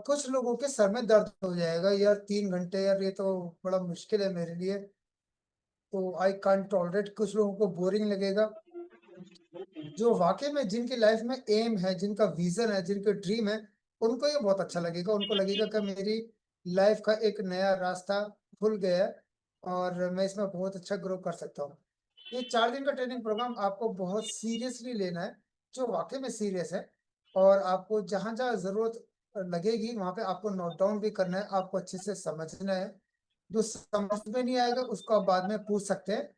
कुछ लोगों के सर में दर्द हो जाएगा यार, 3 घंटे यार, ये तो बड़ा मुश्किल है मेरे लिए। तो आई कांट टॉलरेट। कुछ लोगों को बोरिंग लगेगा। जो वाकई में जिनकी लाइफ में एम है, जिनका विजन है, जिनके ड्रीम है, उनको ये बहुत अच्छा लगेगा। उनको लगेगा कि मेरी लाइफ का एक नया रास्ता खुल गया है और मैं इसमें बहुत अच्छा ग्रो कर सकता हूँ। ये 4 दिन का ट्रेनिंग प्रोग्राम आपको बहुत सीरियसली लेना है, जो वाकई में सीरियस है। और आपको जहाँ जहाँ जरूरत लगेगी वहां पे आपको नोट डाउन भी करना है, आपको अच्छे से समझना है। जो समझ में नहीं आएगा उसको आप बाद में पूछ सकते हैं।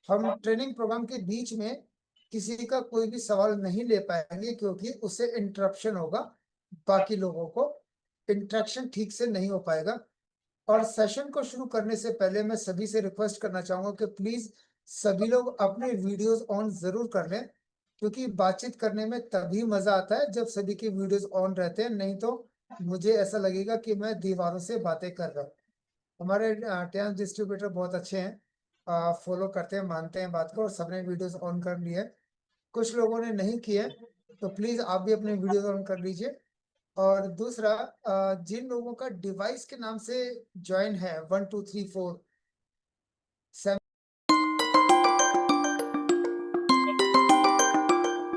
हम ट्रेनिंग प्रोग्राम के बीच में किसी का कोई भी सवाल नहीं ले पाएंगे, क्योंकि उससे इंटरप्शन होगा, बाकी लोगों को इंटरेक्शन ठीक से नहीं हो पाएगा। और सेशन को शुरू करने से पहले मैं सभी से रिक्वेस्ट करना चाहूंगा कि प्लीज सभी लोग अपने वीडियोस ऑन जरूर कर लें, क्योंकि बातचीत करने में तभी मजा आता है जब सभी के वीडियोस ऑन रहते हैं। नहीं तो मुझे ऐसा लगेगा कि मैं दीवारों से बातें कर रहा हूँ। हमारे टैंस डिस्ट्रीब्यूटर बहुत अच्छे हैं, फॉलो करते हैं, मानते हैं बात को, और सबने वीडियोस ऑन कर लिए हैं। कुछ लोगों ने नहीं किए, तो प्लीज आप भी अपने वीडियोस ऑन कर लीजिए। और दूसरा, जिन लोगों का डिवाइस के नाम से ज्वाइन है 1 2 3 4 7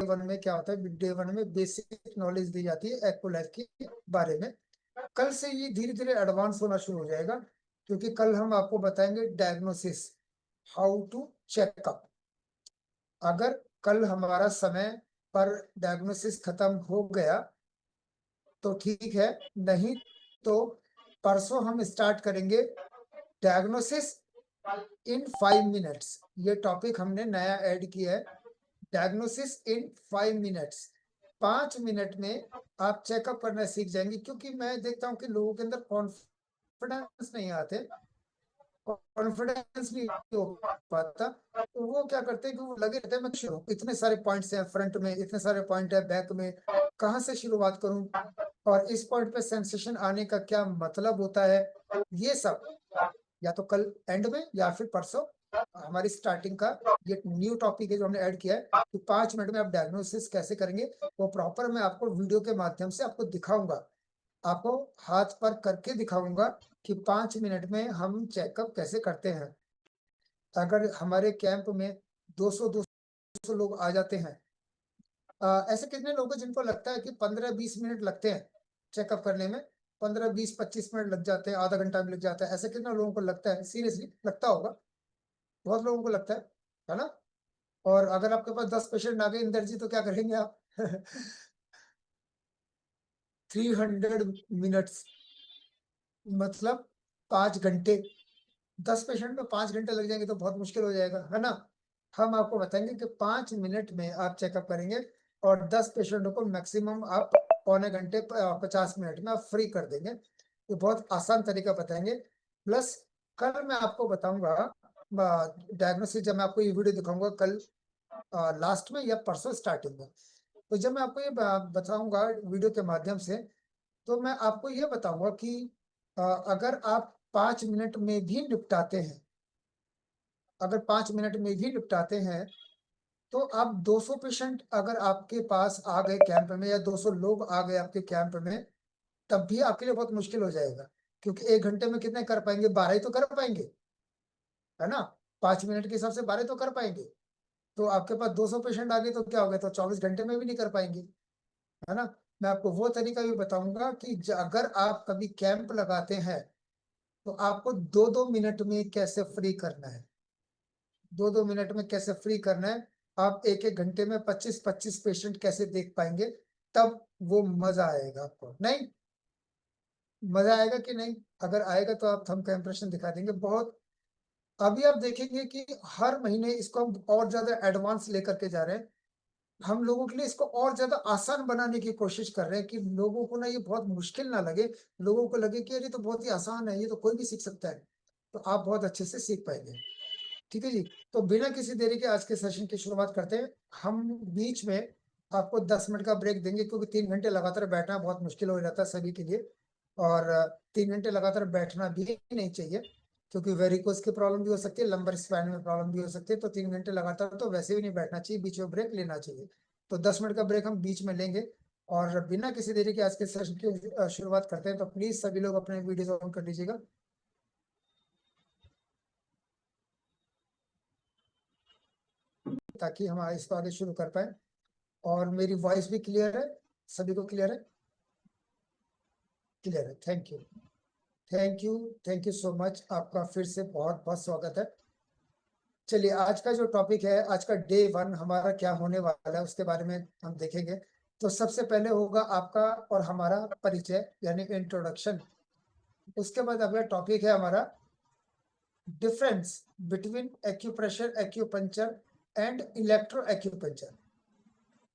वन में क्या होता है, डे वन में बेसिक नॉलेज दी जाती है एक्को लाइफ के बारे में। कल से ये धीरे धीरे एडवांस होना शुरू हो जाएगा, क्योंकि कल हम आपको बताएंगे डायग्नोसिस, हाउ टू चेकअप। अगर कल हमारा समय पर डायग्नोसिस खत्म हो गया तो ठीक है, नहीं तो परसों हम स्टार्ट करेंगे डायग्नोसिस इन 5 मिनट्स। ये टॉपिक हमने नया ऐड किया है, डायग्नोसिस इन 5 मिनट्स। 5 मिनट में आप चेकअप करना सीख जाएंगे, क्योंकि मैं देखता हूँ कि लोगों के अंदर कॉन्फिडेंस नहीं आते, कॉन्फिडेंस नहीं हो पाता। तो वो क्या करते हैं कि वो लगे रहते हैं मैं शुरू, इतने सारे पॉइंट्स हैं फ्रंट में, इतने सारे पॉइंट है बैक में, कहाँ से शुरुआत करूं, और इस पॉइंट पे सेंसेशन आने का क्या मतलब होता है। ये सब या तो कल एंड में या फिर परसों हमारी स्टार्टिंग का ये न्यू टॉपिक है जो हमने ऐड किया है कि 5 मिनट में आप डायग्नोसिस कैसे करेंगे, वो प्रॉपर मैं आपको वीडियो के माध्यम से आपको दिखाऊंगा। आपको हाथ पर करके दिखाऊंगा कि 5 मिनट में हम चेकअप कैसे करते हैं। अगर हमारे कैंप में 200 लोग आ जाते हैं, ऐसे कितने लोग हैं जिनको लगता है कि 15 20 मिनट लगते हैं चेकअप करने में, 15 20 25 मिनट लग जाते हैं, आधा घंटा भी लग जाता है, ऐसे कितने लोगों को लगता है? सीरियसली लगता होगा, बहुत लोगों को लगता है ना? और अगर आपके पास 10 पेशेंट आ गए इंदर जी, तो क्या करेंगे आप? 300 मिनट्स, मतलब 5 घंटे। 10 पेशेंट में 5 घंटे लग जाएंगे तो बहुत मुश्किल हो जाएगा, है ना? हम आपको बताएंगे कि 5 मिनट में आप चेकअप करेंगे, और 10 पेशेंटों को मैक्सिमम आप पौने घंटे 50 मिनट में आप फ्री कर देंगे। ये बहुत आसान तरीका बताएंगे। प्लस कल मैं आपको बताऊंगा डायग्नोसिस, जब मैं आपको ये वीडियो दिखाऊंगा कल लास्ट में या परसों स्टार्टिंग में, तो जब मैं आपको ये बताऊंगा वीडियो के माध्यम से, तो मैं आपको ये बताऊंगा कि अगर आप 5 मिनट में भी निपटाते हैं, अगर 5 मिनट में भी निपटाते हैं, तो आप 200 पेशेंट अगर आपके पास आ गए कैंप में, या 200 लोग आ गए आपके कैंप में, तब भी आपके लिए बहुत मुश्किल हो जाएगा। क्योंकि 1 घंटे में कितने कर पाएंगे? 12 ही तो कर पाएंगे, है ना? 5 मिनट के हिसाब से 12 तो कर पाएंगे। तो आपके पास 200 पेशेंट आ गए तो क्या हो गया? तो 24 घंटे में भी नहीं कर पाएंगे, है ना? मैं आपको वो तरीका भी बताऊंगा कि अगर आप कभी कैंप लगाते हैं तो आपको 2 2 मिनट में कैसे फ्री करना है, 2 2 मिनट में कैसे फ्री करना है। आप 1 1 घंटे में 25 25 पेशेंट कैसे देख पाएंगे, तब वो मजा आएगा आपको। नहीं, मजा आएगा कि नहीं? अगर आएगा तो आप थंब का इंप्रेशन दिखा देंगे बहुत। अभी आप देखेंगे कि हर महीने इसको हम और ज्यादा एडवांस लेकर के जा रहे हैं। हम लोगों के लिए इसको और ज्यादा आसान बनाने की कोशिश कर रहे हैं कि लोगों को ना ये बहुत मुश्किल ना लगे, लोगों को लगे कि अरे तो बहुत ही आसान है, ये तो कोई भी सीख सकता है। तो आप बहुत अच्छे से सीख पाएंगे। ठीक है जी। तो बिना किसी देरी के आज के सेशन की शुरुआत करते हैं। हम बीच में आपको 10 मिनट का ब्रेक देंगे, क्योंकि 3 घंटे लगातार बैठना बहुत मुश्किल हो जाता है सभी के लिए। और 3 घंटे लगातार बैठना भी नहीं चाहिए, क्योंकि वेरिकोस की प्रॉब्लम भी हो सकती है, लंबर स्पैन में प्रॉब्लम भी हो सकती है। तो 3 घंटे लगातार तो वैसे भी नहीं बैठना चाहिए, बीच में ब्रेक लेना चाहिए। तो 10 मिनट का ब्रेक हम बीच में लेंगे। और बिना किसी देरी के आज के सेशन की शुरुआत करते हैं। तो प्लीज सभी लोग अपने वीडियो ऑन कर लीजिएगा। ताकि हम इसको आगे शुरू कर पाए। और मेरी वॉइस भी क्लियर है, सभी को क्लियर है? क्लियर है, thank you thank you thank you so much. आपका फिर से बहुत बहुत स्वागत है। चलिए, आज का जो टॉपिक है, आज का डे 1 हमारा क्या होने वाला है उसके बारे में हम देखेंगे। तो सबसे पहले होगा आपका और हमारा परिचय यानी इंट्रोडक्शन। उसके बाद अगला टॉपिक है हमारा difference between acupressure, acupuncture and electro acupuncture.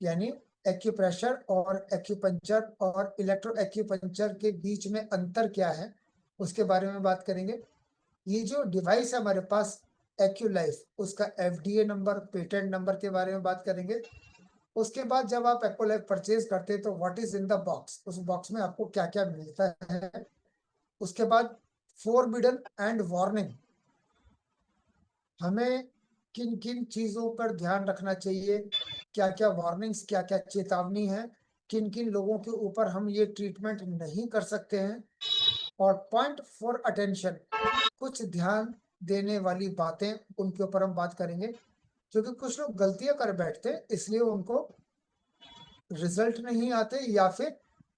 यानी एक्यूप्रेशर और एक्यूपंक्चर और इलेक्ट्रो एक्यूपंक्चर के बीच में अंतर क्या है उसके बारे में बात करेंगे। ये जो डिवाइस है हमारे पास एक्यूलाइफ, उसका एफडीए नंबर, पेटेंट नंबर के बारे में बात करेंगे। उसके बाद जब आप एक्यूलाइफ परचेज करते हैं तो what is in the box, उस बॉक्स में आपको क्या क्या मिलता है। उसके बाद फोरबिडन एंड वार्निंग, हमें किन किन चीजों पर ध्यान रखना चाहिए, क्या क्या वार्निंग्स, क्या क्या चेतावनी है, किन किन लोगों के ऊपर हम ये ट्रीटमेंट नहीं कर सकते हैं। और पॉइंट फॉर अटेंशन, कुछ ध्यान देने वाली बातें, उनके ऊपर हम बात करेंगे। क्योंकि कुछ लोग गलतियां कर बैठते हैं, इसलिए उनको रिजल्ट नहीं आते या फिर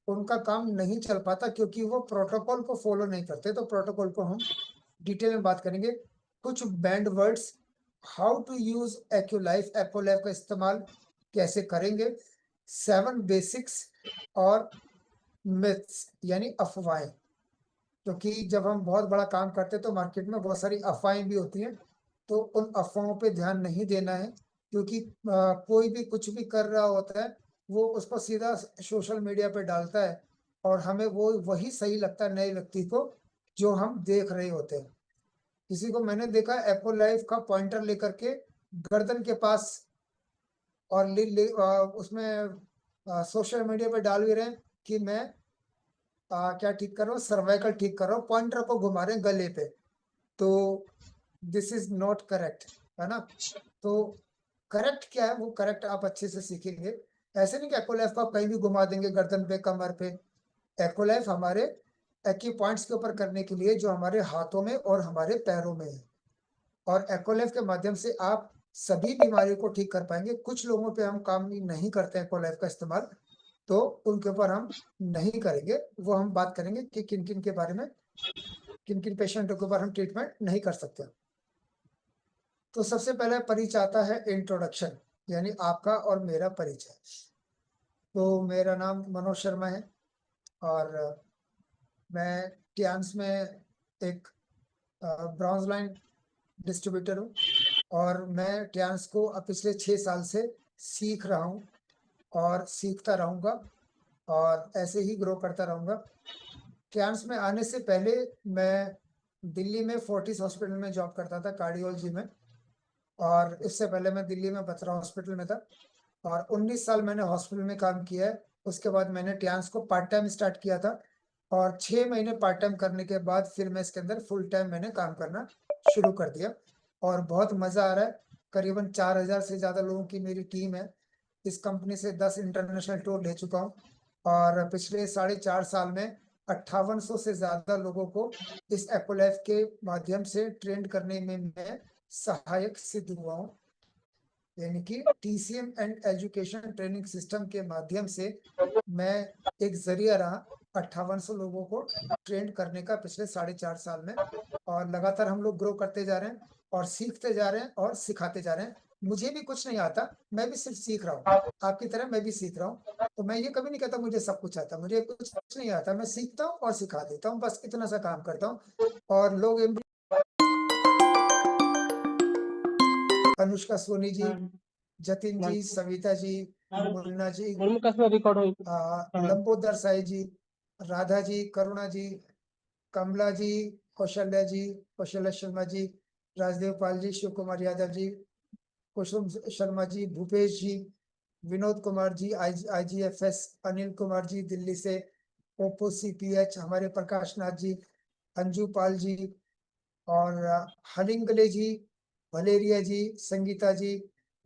उनका काम नहीं चल पाता क्योंकि वो प्रोटोकॉल को फॉलो नहीं करते। तो प्रोटोकॉल को हम डिटेल में बात करेंगे। कुछ band words, how to use Acculife, Acculife का इस्तेमाल कैसे करेंगे, 7 बेसिक्स और मिथ्स यानी अफवाहें। क्योंकि जब हम बहुत बड़ा काम करते हैं तो मार्केट में बहुत सारी अफवाहें भी होती हैं। तो उन अफवाहों पे ध्यान नहीं देना है, क्योंकि कोई भी कुछ भी कर रहा होता है, वो उसको सीधा सोशल मीडिया पे डालता है और हमें वो वही सही लगता है नए व्यक्ति को जो हम देख रहे होते हैं। किसी को मैंने देखा एप्पल लाइफ का पॉइंटर लेकर के गर्दन के पास और उसमें सोशल मीडिया पे डाल भी रहे हैं कि मैं क्या ठीक कर रहा हूँ, सर्वाइकल ठीक कर रहा हूँ, पॉइंटर को घुमा रहे हैं गले पे। तो दिस इज नॉट करेक्ट, है ना। तो करेक्ट क्या है, वो करेक्ट आप अच्छे से सीखेंगे। ऐसे नहीं कि एक्ोलाइफ को आप कहीं भी घुमा देंगे गर्दन पे, कमर पे। एक्ोलाइफ हमारे एक्यू पॉइंट्स के ऊपर करने के लिए जो हमारे हाथों में और हमारे पैरों में है। और एक्ोलाइफ के माध्यम से आप सभी बीमारियों को ठीक कर पाएंगे। कुछ लोगों पे हम काम नहीं करते एक्ोलाइफ का इस्तेमाल, तो उनके ऊपर हम नहीं करेंगे। वो हम बात करेंगे कि किन किन के बारे में, किन किन पेशेंटों के ऊपर हम ट्रीटमेंट नहीं कर सकते। तो सबसे पहले परिचय आता है इंट्रोडक्शन, यानी आपका और मेरा परिचय। तो मेरा नाम मनोज शर्मा है और मैं टियान्स में एक ब्रॉन्ज लाइन डिस्ट्रीब्यूटर हूँ। और मैं टियान्स को अब पिछले 6 साल से सीख रहा हूँ और सीखता रहूँगा और ऐसे ही ग्रो करता रहूँगा। टियान्स में आने से पहले मैं दिल्ली में फोर्टिस हॉस्पिटल में जॉब करता था, कार्डियोलॉजी में। और इससे पहले मैं दिल्ली में बत्रा हॉस्पिटल में था और 19 साल मैंने हॉस्पिटल में काम किया है। उसके बाद मैंने टियान्स को पार्ट टाइम स्टार्ट किया था और 6 महीने पार्ट टाइम करने के बाद फिर मैं इसके अंदर फुल टाइम मैंने काम करना शुरू कर दिया और बहुत मजा आ रहा है। करीबन 4000 से ज्यादा लोगों की मेरी टीम है। इस कंपनी से 10 इंटरनेशनल टूर ले चुका हूँ और पिछले 4.5 साल में 5800 से ज्यादा लोगों को इस एक्ोलाइफ के माध्यम से ट्रेन करने में मैं सहायक सिद्ध हुआ हूँ। यानी कि TCM and education training system के माध्यम से मैं एक जरिया रहा 5800 लोगों को ट्रेन करने का पिछले 4.5 साल में। और लगातार हम लोग ग्रो करते जा रहे हैं और सीखते जा रहे हैं और सिखाते जा रहे हैं। मुझे भी कुछ नहीं आता, मैं भी सिर्फ सीख रहा हूँ, आपकी तरह मैं भी सीख रहा हूँ। तो मैं ये कभी नहीं कहता मुझे सब कुछ आता, मुझे कुछ नहीं आता, मैं सीखता हूँ और सिखा देता हूँ, बस इतना सा काम करता हूँ। और लोग अनुष्का सोनी जी, जतिन जी, सविता जी, मुन्ना जी, लंबोदर साई जी, राधा जी, करुणा जी, कमला जी, कौशल्या जी, कौशल्या शर्मा जी, राजदेव पाल जी, शिव कुमार यादव जी, कुसुम शर्मा जी, भूपेश जी, विनोद कुमार जी, IGFS, अनिल कुमार जी दिल्ली से, ओप्पो CPH हमारे प्रकाश नाथ जी, अंजू पाल जी और हलिंगले जी, वलेरिया जी, संगीता जी,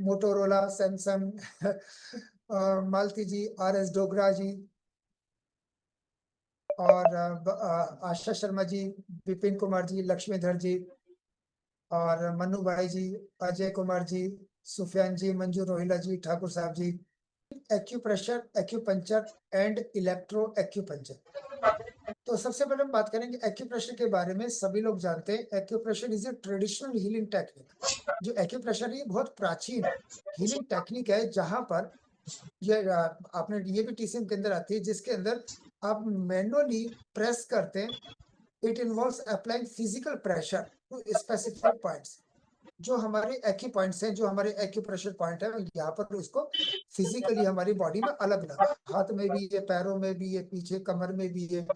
मोटोरोला, सैमसंग मालती जी, RS डोगरा जी, और आशा शर्मा जी, विपिन कुमार जी, लक्ष्मीधर जी, और मन्नू भाई जी, अजय कुमार जी, सुफियान जी, मंजू रोहिला जी, ठाकुर साहब ji. Acupressure, acupuncture and electro acupuncture. तो सबसे पहले हम बात करेंगे एक्यूप्रेशर के बारे में। सभी लोग जानते हैं acupressure is a traditional healing technique. जो एक्यूप्रेशर ये बहुत प्राचीन हीलिंग टेक्निक है, जहां पर ये आपने ये भी TCM के अंदर आती है, जिसके अंदर आप मैनुअली प्रेस करते हैं। It involves applying physical pressure to specific points. जो हमारे एक्यू पॉइंट्स हैं, जो हमारे एक्यूप्रेशर पॉइंट है, यहाँ पर उसको फिजिकली हमारी बॉडी में अलग अलग, हाथ में भी है, पैरों में भी है, पीछे कमर में भी है।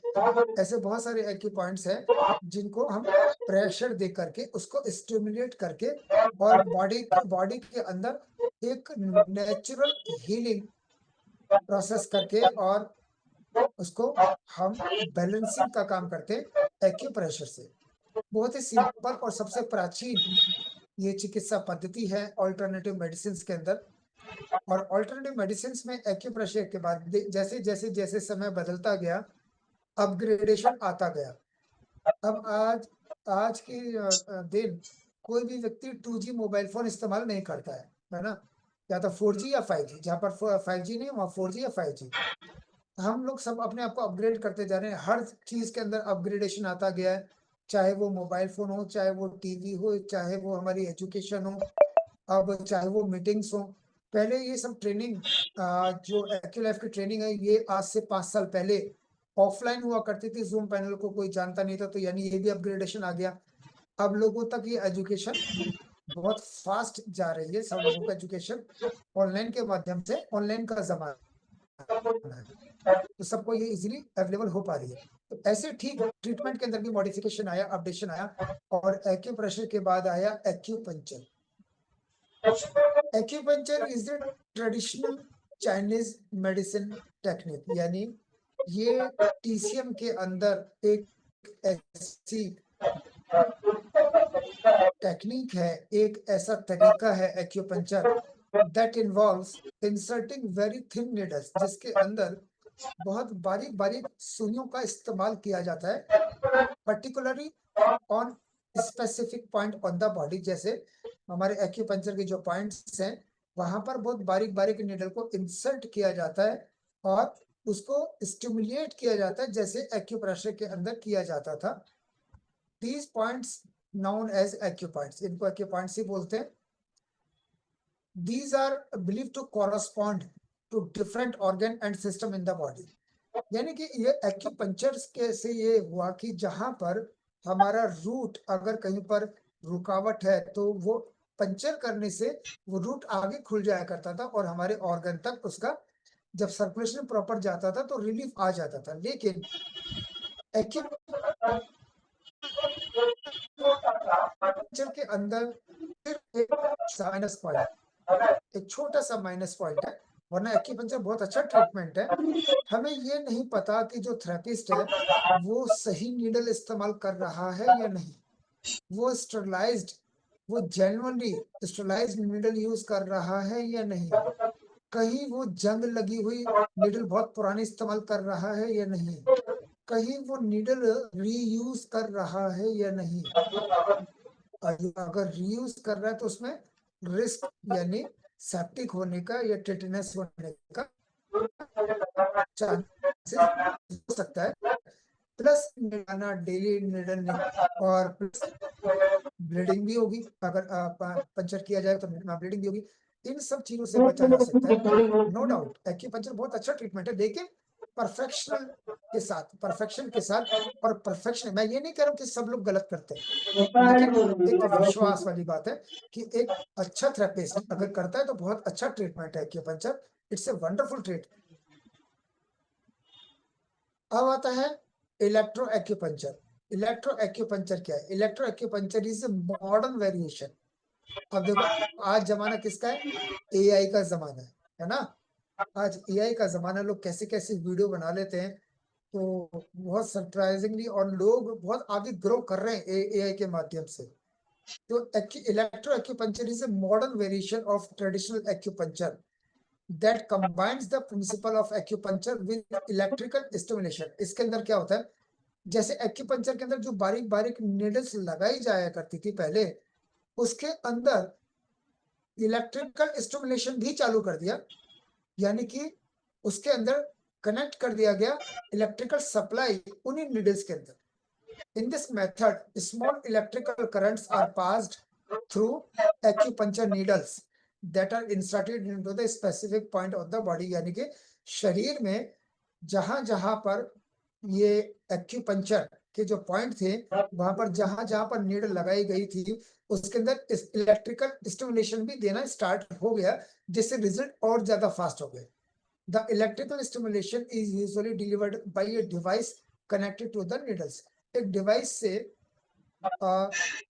ऐसे बहुत सारे एक्यू पॉइंट्स हैं जिनको हम प्रेशर दे करके उसको स्टिमुलेट करके और बॉडी के अंदर एक नेचुरल हीलिंग प्रोसेस करके और उसको हम बैलेंसिंग का काम करते हैं एक्यूप्रेशर से। बहुत ही सिंपल और सबसे प्राचीन ये चिकित्सा पद्धति है ऑल्टरनेटिव मेडिसिन के अंदर। और ऑल्टरनेटिव मेडिसिन में एक्यूप्रेशर के बाद जैसे जैसे जैसे समय बदलता गया, अपग्रेडेशन आता गया। अब आज की दिन कोई भी व्यक्ति 2G मोबाइल फोन इस्तेमाल नहीं करता है ना? या तो 4G या 5G, जहाँ पर 5G नहीं वहाँ 4G या 5G। हम लोग सब अपने आप को अपग्रेड करते जा रहे हैं, हर चीज के अंदर अपग्रेडेशन आता गया है। चाहे वो मोबाइल फोन हो, चाहे वो टीवी हो, चाहे वो हमारी एजुकेशन हो, अब चाहे वो मीटिंग्स हो। पहले ये सब ट्रेनिंग, जो एक्यूलाइफ की ट्रेनिंग है, ये आज से 5 साल पहले ऑफलाइन हुआ करती थी। जूम पैनल को कोई जानता नहीं था, तो यानी ये भी अपग्रेडेशन आ गया। अब लोगों तक ये एजुकेशन बहुत फास्ट जा रही है। सब लोगों का एजुकेशन ऑनलाइन के माध्यम से, ऑनलाइन का जमाना है, तो सबको ये इजीली अवेलेबल हो पा रही है। तो ऐसे ठीक ट्रीटमेंट के अंदर भी मॉडिफिकेशन आया, अपडेशन आया, और एक्यूप्रेशर के बाद आया acupuncture. Acupuncture is the traditional Chinese medicine technique, यानी ये TCM के अंदर एक ऐसी टेक्निक है, एक ऐसा तरीका है acupuncture that involves inserting very thin needles, जिसके अंदर बहुत बारीक बारीक सुइयों का इस्तेमाल किया जाता है, particularly on specific point on the body. जैसे हमारे एक्यूपंचर के जो पॉइंट्स हैं, वहां पर बहुत बारीक बारीक नीडल को इंसर्ट किया जाता है और उसको स्टिमुलेट किया जाता है, जैसे एक्यूप्रेशर के अंदर किया जाता था। These points known as acupoints, इनको acupoints ही बोलते हैं। These are believed to correspond to different organ and system in the body। यानी कि ये एक्यूपंचर के से ये हुआ कि जहां पर हमारा रूट अगर कहीं पर रुकावट है, तो वो पंचर करने से वो रूट आगे खुल जाया करता था और हमारे ऑर्गन तक उसका जब सर्कुलेशन प्रॉपर जाता था तो रिलीफ आ जाता था। लेकिन एक्यूपंचर के अंदर सिर्फ एक माइनस पॉइंट, एक छोटा सा माइनस पॉइंट है, वरना एक्यूपंचर बहुत अच्छा ट्रीटमेंट है। हमें ये नहीं पता कि जो थेरेपिस्ट है वो सही नीडल इस्तेमाल कर रहा है या नहीं, वो स्टरलाइज्ड, वो जेन्युइनली स्टरलाइज्ड नीडल यूज कर रहा है या नहीं, कहीं वो जंग लगी हुई नीडल बहुत पुरानी इस्तेमाल कर रहा है या नहीं, कहीं वो नीडल रीयूज कर रहा है या नहीं। अगर रीयूज कर रहा है तो उसमें रिस्क यानी सेप्टिक होने का या टेटनस होने का चांसेस हो सकता है। प्लस डेली निडल और प्लस ब्लीडिंग भी होगी, अगर पंचर किया जाए तो ब्लीडिंग भी होगी। इन सब चीजों से बचा जा सकता है, नो डाउट। एक्यूपंचर बहुत अच्छा ट्रीटमेंट है, लेकिन परफेक्शन के साथ। और परफेक्शन, मैं ये नहीं कह रहा हूँ कि सब लोग गलत करते हैं, लेकिन एक विश्वास वाली बात है कि एक अच्छा थेरेपिस्ट अगर करता है तो बहुत अच्छा ट्रीटमेंट है acupuncture. It's a wonderful treatment. अब आता है इलेक्ट्रो एक्यूपंचर। इलेक्ट्रो एक्यूपंचर क्या है? Electro acupuncture is modern variation. अब देखो, आज जमाना किसका है? AI का जमाना है ना? आज AI का जमाना, लोग कैसे कैसे वीडियो बना लेते हैं, तो बहुत सरप्राइजिंगली, और लोग बहुत आगे ग्रो कर रहे हैं AI के माध्यम से। तो electro acupuncture is a modern variation of traditional acupuncture that combines the principle of acupuncture with electrical stimulation। इसके अंदर क्या होता है, जैसे एक्यूपंक्चर के अंदर जो बारीक बारीक नीडल्स लगाई जाया करती थी पहले, उसके अंदर इलेक्ट्रिकल स्टिमुलेशन भी चालू कर दिया, यानी कि उसके अंदर कनेक्ट कर दिया गया इलेक्ट्रिकल सप्लाई उन्हीं नीडल्स के अंदर। In this method, small electrical currents are passed through acupuncture needles that are inserted into the specific point of the body। यानी कि शरीर में जहां जहां पर ये एक्यूपंक्चर के जो पॉइंट थे, वहां पर जहां जहां पर नीडल लगाई गई थी, उसके अंदर इलेक्ट्रिकल स्टिमुलेशन भी देना स्टार्ट हो गया, जिससे रिजल्ट और ज्यादा फास्ट हो गए। The electrical stimulation is usually delivered by a device connected to the needles। एक डिवाइस से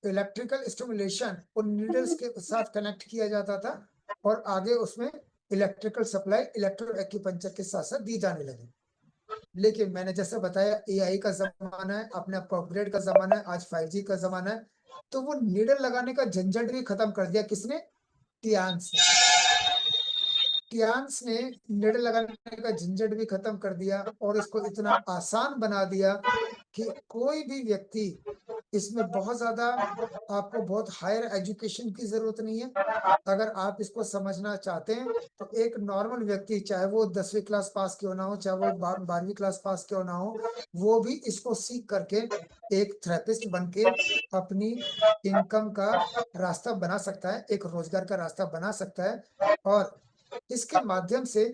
इलेक्ट्रिकल स्टिमुलेशन उन नीडल्स के साथ कनेक्ट किया जाता था और आगे उसमें इलेक्ट्रिकल सप्लाई इलेक्ट्रो एक्यूपंक्चर के साथ साथ दी जाने लगी। लेकिन मैंने जैसे बताया, एआई का जमाना है, अपने आप को अपग्रेड का जमाना है, आज 5G का जमाना है, तो वो नीडल लगाने का झंझट भी खत्म कर दिया। किसने? टियान्स ने। टियान्स ने नीडल लगाने का झंझट भी खत्म कर दिया और इसको इतना आसान बना दिया कि कोई भी व्यक्ति इसमें बहुत ज्यादा आपको बहुत हायर एजुकेशन की जरूरत नहीं है। अगर आप इसको समझना चाहते हैं तो एक नॉर्मल व्यक्ति, चाहे वो 10वीं क्लास पास क्यों ना हो, चाहे वो 12वीं क्लास पास क्यों ना हो, वो भी इसको सीख करके एक थेरेपिस्ट बन के अपनी इनकम का रास्ता बना सकता है, एक रोजगार का रास्ता बना सकता है। और इसके माध्यम से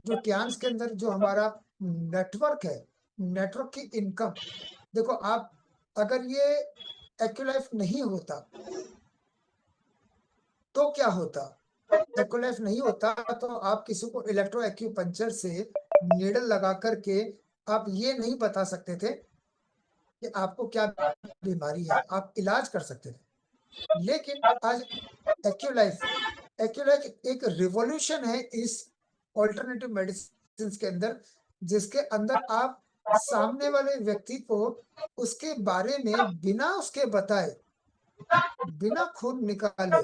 जो टियान्स के अंदर जो हमारा नेटवर्क है, नेटवर्क की इनकम, देखो आप, अगर ये एक्यूलाइफ नहीं होता तो क्या होता? एक्यूलाइफ नहीं होता तो आप किसी को इलेक्ट्रो एक्यूपंक्चर से नीडल लगा करके आप ये नहीं बता सकते थे कि आपको क्या बीमारी है, आप इलाज कर सकते थे। लेकिन आज एक्यूलाइफ एक रिवॉल्यूशन है इस ऑल्टरनेटिव मेडिसिन के अंदर, जिसके अंदर आप सामने वाले व्यक्ति को उसके बारे में बिना उसके बताए, बिना खून निकाले,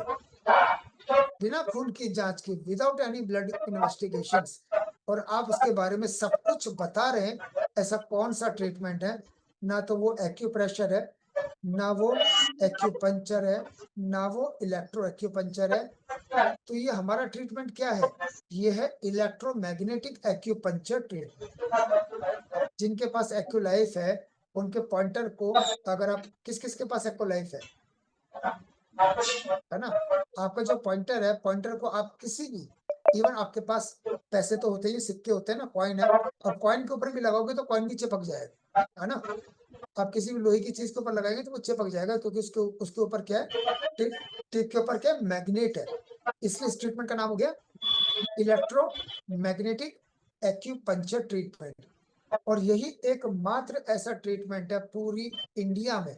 बिना खून की जांच की, विदाउट एनी ब्लड इन्वेस्टिगेशंस, और आप उसके बारे में सब कुछ बता रहे हैं। ऐसा कौन सा ट्रीटमेंट है? ना तो वो एक्यूप्रेशर है, ना वो एक्यूपंक्चर है, ना वो इलेक्ट्रो एक्यूपंक्चर है। तो ये हमारा ट्रीटमेंट क्या है? ये है इलेक्ट्रोमैग्नेटिक एक्यूपंक्चर ट्रीटमेंट। जिनके पास एक्यूलाइफ है उनके पॉइंटर को, अगर आप किस किस के पास एक्यूलाइफ है ना, आपका जो पॉइंटर है, पॉइंटर को आप किसी भी, इवन आपके पास पैसे तो होते ही, सिक्के होते हैं ना, कॉइन है, अब कॉइन के ऊपर भी लगाओगे तो कॉइन भी चिपक जाएगा, है ना। आप किसी भी लोहे की चीज के ऊपर लगाएंगे तो वो चिपक जाएगा, क्योंकि उसके ऊपर क्या है, टिप के ऊपर क्या है, मैग्नेट है। इसलिए इस ट्रीटमेंट का नाम हो गया इलेक्ट्रोमैग्नेटिक एक्यूपंक्चर ट्रीटमेंट। और यही एकमात्र ऐसा ट्रीटमेंट है पूरी इंडिया में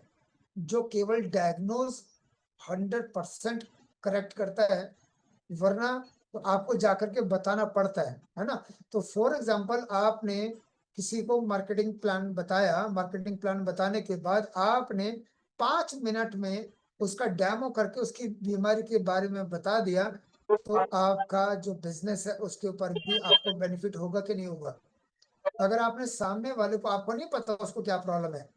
जो केवल डायग्नोज 100% करेक्ट करता है, वरना तो आपको जाकर के बताना पड़ता है ना। तो फॉर एग्जांपल, आपने किसी को मार्केटिंग प्लान बताया, मार्केटिंग प्लान बताने के बाद आपने 5 मिनट में उसका डेमो करके उसकी बीमारी के बारे में बता दिया, तो आपका जो बिजनेस है उसके ऊपर भी आपको बेनिफिट होगा कि नहीं होगा? अगर आपने सामने वाले को, आपको नहीं पता उसको क्या प्रॉब्लम है,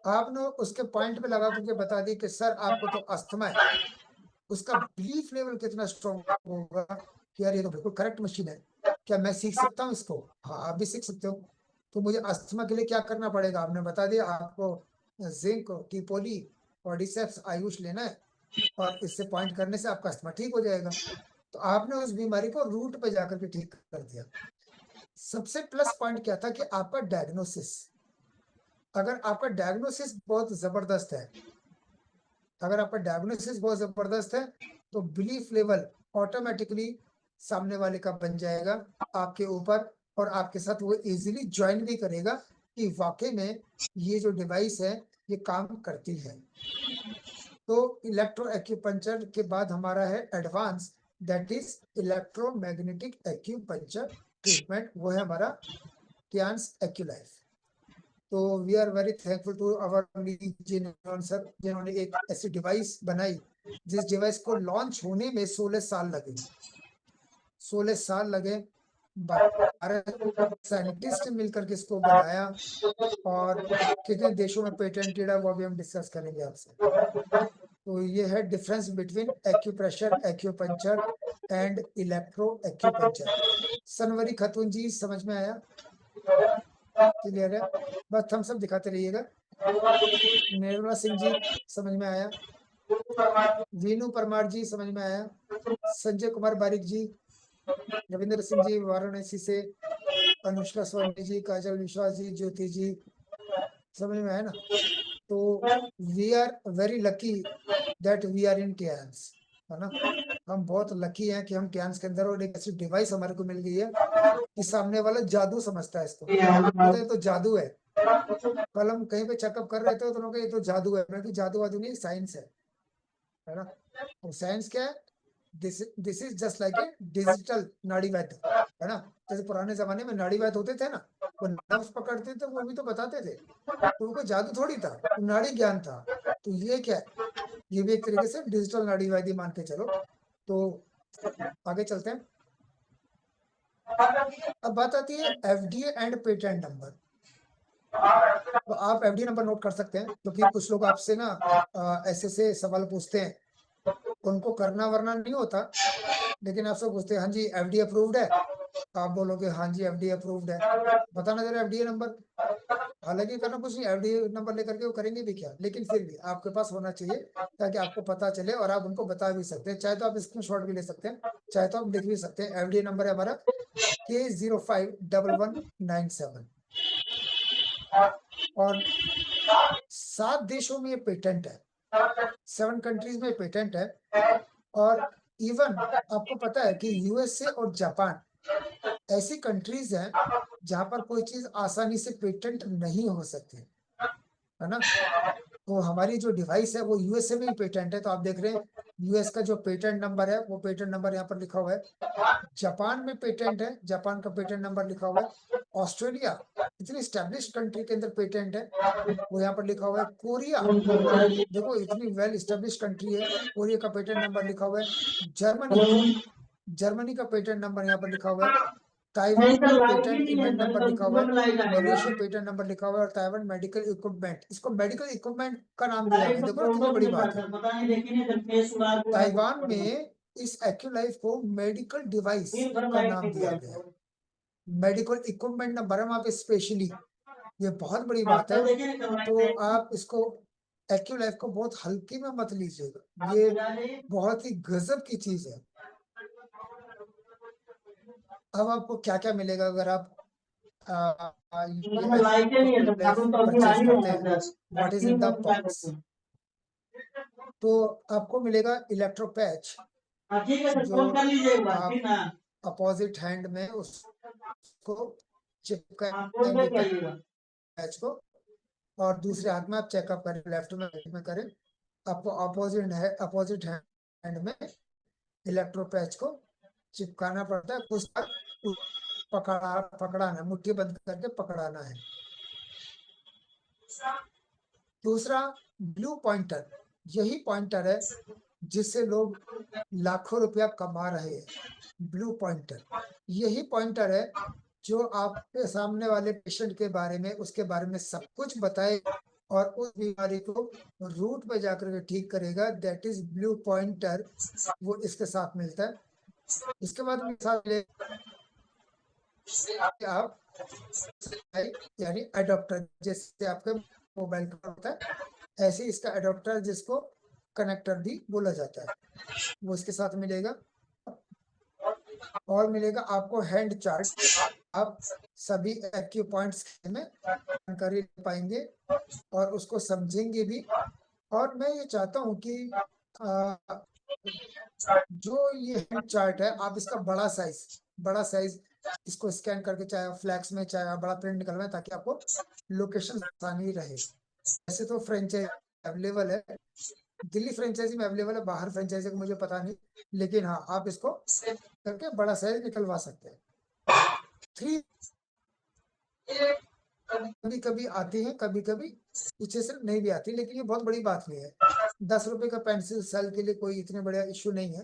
आपने उसके पॉइंट पे लगा करके बता दी कि सर आपको तो अस्थमा है, उसका बिलीफ लेवल कितना स्ट्रॉन्ग होगा कि यार ये तो बिल्कुल करेक्ट मशीन है, क्या मैं सीख सकता हूँ इसको? हाँ, आप भी सीख सकते हो। तो मुझे अस्थमा के लिए क्या करना पड़ेगा? आपने बता दिया, आपको जिंक, टीपोली, कॉर्डिसेप्स, आयुष लेना है और इससे पॉइंट करने से आपका अस्थमा ठीक हो जाएगा। तो आपने उस बीमारी को रूट पे जाकर के ठीक कर दिया। सबसे प्लस पॉइंट क्या था कि आपका डायग्नोसिस, अगर आपका डायग्नोसिस बहुत जबरदस्त है, अगर आपका डायग्नोसिस बहुत जबरदस्त है तो बिलीफ लेवल ऑटोमेटिकली सामने वाले का बन जाएगा आपके ऊपर, और आपके साथ वो इजीली ज्वाइन भी करेगा कि वाकई में ये जो डिवाइस है ये काम करती है। तो इलेक्ट्रो एक्यूपंक्चर के बाद हमारा है advance, that is electromagnetic acupuncture treatment, वो है हमारा टियान्स एक्यूलाइफ। तो we are very thankful to our sir, जिन्होंने एक ऐसी डिवाइस बनाई जिस डिवाइस को लॉन्च होने में 16 साल लगे। 16 साल लगे, 12 साइंटिस्ट मिलकर के इसको बनाया, और कितने देशों में पेटेंटेड है वो भी हम डिस्कस करेंगे आपसे। तो ये है difference between acupressure, acupuncture and electro acupuncture. Sanwari Khatoon ji समझ में आया? क्लियर है? बस थम्स अप दिखाते रहिएगा। निर्मला सिंह जी समझ में आया? वीनू परमार जी समझ में आया? संजय कुमार बारिक जी, रविंद्र सिंह जी वाराणसी से, अनुष्का स्वामी जी, काजल विश्वास जी, ज्योति जी, समझ में आया ना? तो we are very lucky that we are in cans, है ना? हम बहुत लकी हैं कि हम कैंस के अंदर, और एक ऐसी डिवाइस हमारे को मिल गई है कि सामने वाला जादू समझता है इसको, कहते हैं तो जादू है। कल हम कहीं पे चेकअप कर रहे थे तो लोग ये तो जादू है, मैं कि जादू वादू नहीं, साइंस है ना? और साइंस क्या है? This is just like a digital नाड़ी वैद्य, है ना? जैसे पुराने जमाने में नाड़ी वैद्य होते थे ना, वो नब्ज पकड़ते थे, वो भी तो बताते थे, तो उनको जादू थोड़ी था, वो नाड़ी ज्ञान था। तो ये क्या है? ये भी एक तरीके से डिजिटल नाड़ी वैद्य मान के चलो। तो आगे चलते हैं। अब बात आती है एफडीए एंड पेटेंट नंबर। तो आप एफडीए नंबर नोट कर सकते हैं, क्योंकि कुछ लोग आपसे ना ऐसे सवाल पूछते हैं, उनको करना वरना नहीं होता, लेकिन आपसे पूछते हैं हाँ जी एफडी अप्रूव्ड है, आप बोलोगे हाँ जी एफडी अप्रूव्ड है, बताना जरा एफडीए नंबर। हालांकि करना कुछ नहीं, एफडीए नंबर लेकर के वो करेंगे भी क्या, लेकिन फिर भी आपके पास होना चाहिए ताकि आपको पता चले और आप उनको बता भी सकते हैं। चाहे तो आप स्क्रीनशॉट भी ले सकते हैं, चाहे तो आप लिख भी सकते हैं। एफडीए नंबर है हमारा K051197, और 7 देशों में ये पेटेंट है, 7 कंट्रीज में पेटेंट है। और इवन आपको पता है कि यूएसए और जापान ऐसी कंट्रीज हैं जहां पर कोई चीज आसानी से पेटेंट नहीं हो सकती, है ना? तो हमारी जो डिवाइस है वो यूएसए में ही पेटेंट है। तो आप देख रहे हैं यूएस का जो पेटेंट नंबर है वो पेटेंट नंबर यहाँ पर लिखा हुआ है। जापान में पेटेंट है, जापान का पेटेंट नंबर लिखा हुआ है। ऑस्ट्रेलिया इतनी स्टैब्लिश कंट्री के अंदर पेटेंट है, वो यहाँ पर लिखा हुआ है। कोरिया देखो इतनी वेल स्टैब्लिश कंट्री है, कोरिया का पेटेंट नंबर लिखा हुआ है। जर्मनी का पेटेंट नंबर यहाँ पर लिखा हुआ है। ताइवान में पेटेंट इवेंट नंबर लिखा हुआ है। मलेशिया पेटेंट नंबर लिखा हुआ है। और ताइवान मेडिकल इक्विपमेंट, इसको मेडिकल इक्विपमेंट का नाम दिया गया, देखो कितनी बड़ी बात है। ताइवान में इस एक्यूलाइफ को मेडिकल डिवाइस का नाम दिया गया है। मेडिकल इक्विपमेंट नंबर है वहां पे स्पेशली, ये बहुत बड़ी बात है। तो आप इसको एक्यूलाइफ को बहुत हल्के में मत लीजिएगा, ये बहुत ही गजब की चीज है। अब आपको क्या क्या मिलेगा अगर आप परचेज करते हैं, what is in the box? तो आपको मिलेगा इलेक्ट्रो पैच, जो आप अपोजिट हैंड में उसको चिपकाएंगे पैच को, और दूसरे हाथ में आप चेकअप करें, लेफ्ट में करें, आपको अपोजिट हैंड में इलेक्ट्रो पैच को चिपकाना पड़ता है, कुछ पकड़ाना, मुट्ठी बंद करके पकड़ाना है। दूसरा ब्लू पॉइंटर, यही पॉइंटर है जिससे लोग लाखों रुपया कमा रहे हैं। ब्लू पॉइंटर यही पॉइंटर है जो आपके सामने वाले पेशेंट के बारे में, उसके बारे में सब कुछ बताए और उस बीमारी को रूट पे जाकर के ठीक करेगा। दैट इज ब्लू पॉइंटर, वो इसके साथ मिलता है। इसके बाद मिसाल आप यानी अडॉप्टर, जैसे आपके मोबाइल पर होता है ऐसे इसका अडॉप्टर, जिसको कनेक्टर भी बोला जाता है, वो इसके साथ मिलेगा। और मिलेगा आपको हैंड चार्ट, आप सभी एक्यू पॉइंट्स में जानकारी ले पाएंगे और उसको समझेंगे भी। और मैं ये चाहता हूँ कि जो ये हैंड चार्ट है, आप इसका बड़ा साइज इसको स्कैन करके, चाहे फ्लैक्स में चाहे बड़ा प्रिंट निकलवाएं, ताकि आपको लोकेशन आसानी रहे। वैसे तो फ्रेंचाइजी अवेलेबल है, दिल्ली फ्रेंचाइजी में अवेलेबल है, बाहर फ्रेंचाइजी को मुझे पता नहीं, लेकिन हाँ आप इसको करके बड़ा साइज निकलवा सकते हैं। 3 कभी कभी आती है, कभी कभी पीछे से नहीं भी आती, लेकिन ये बहुत बड़ी बात नहीं है। 10 रुपए का पेंसिल सेल के लिए कोई इतने बड़ा इश्यू नहीं है,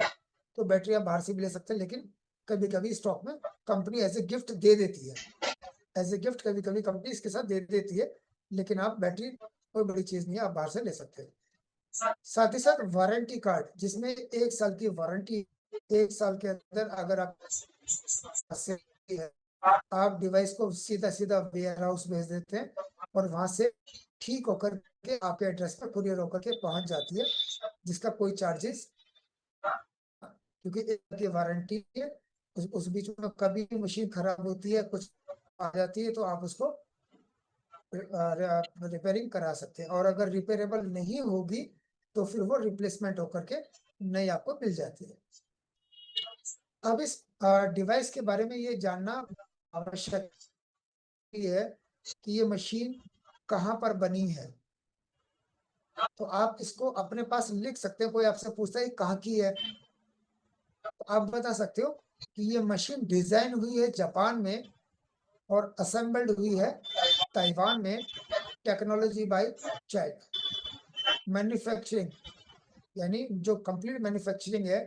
तो बैटरी आप बाहर से भी ले सकते हैं, लेकिन कभी कभी स्टॉक में कंपनी एज ए गिफ्ट दे देती है, एज ए गिफ्ट कभी कभी कंपनी इसके साथ दे देती है, लेकिन आप बैटरी कोई बड़ी चीज नहीं है, आप बाहर से ले सकते हैं। साथ ही साथ वारंटी कार्ड, जिसमें 1 साल की वारंटी, 1 साल के अंदर अगर आप है, आप डिवाइस को सीधा सीधा वेयर हाउस भेज देते हैं और वहां से ठीक होकर के आपके एड्रेस पर कुरियर होकर के पहुंच जाती है, जिसका कोई चार्जेस, क्योंकि एक वारंटी है। उस बीच में कभी भी मशीन खराब होती है, कुछ आ जाती है, तो आप उसको रिपेयरिंग करा सकते हैं, और अगर रिपेयरेबल नहीं होगी तो फिर वो रिप्लेसमेंट होकर के नई आपको मिल जाती है। अब इस डिवाइस के बारे में ये जानना आवश्यक है कि ये मशीन कहाँ पर बनी है, तो आप इसको अपने पास लिख सकते हैं। कोई आपसे पूछता है कहाँ की है, तो आप बता सकते हो कि ये मशीन डिजाइन हुई है जापान में और असेंबल्ड हुई है ताइवान में, टेक्नोलॉजी बाय चाइना। मैन्युफैक्चरिंग यानी जो कंप्लीट मैन्युफैक्चरिंग है,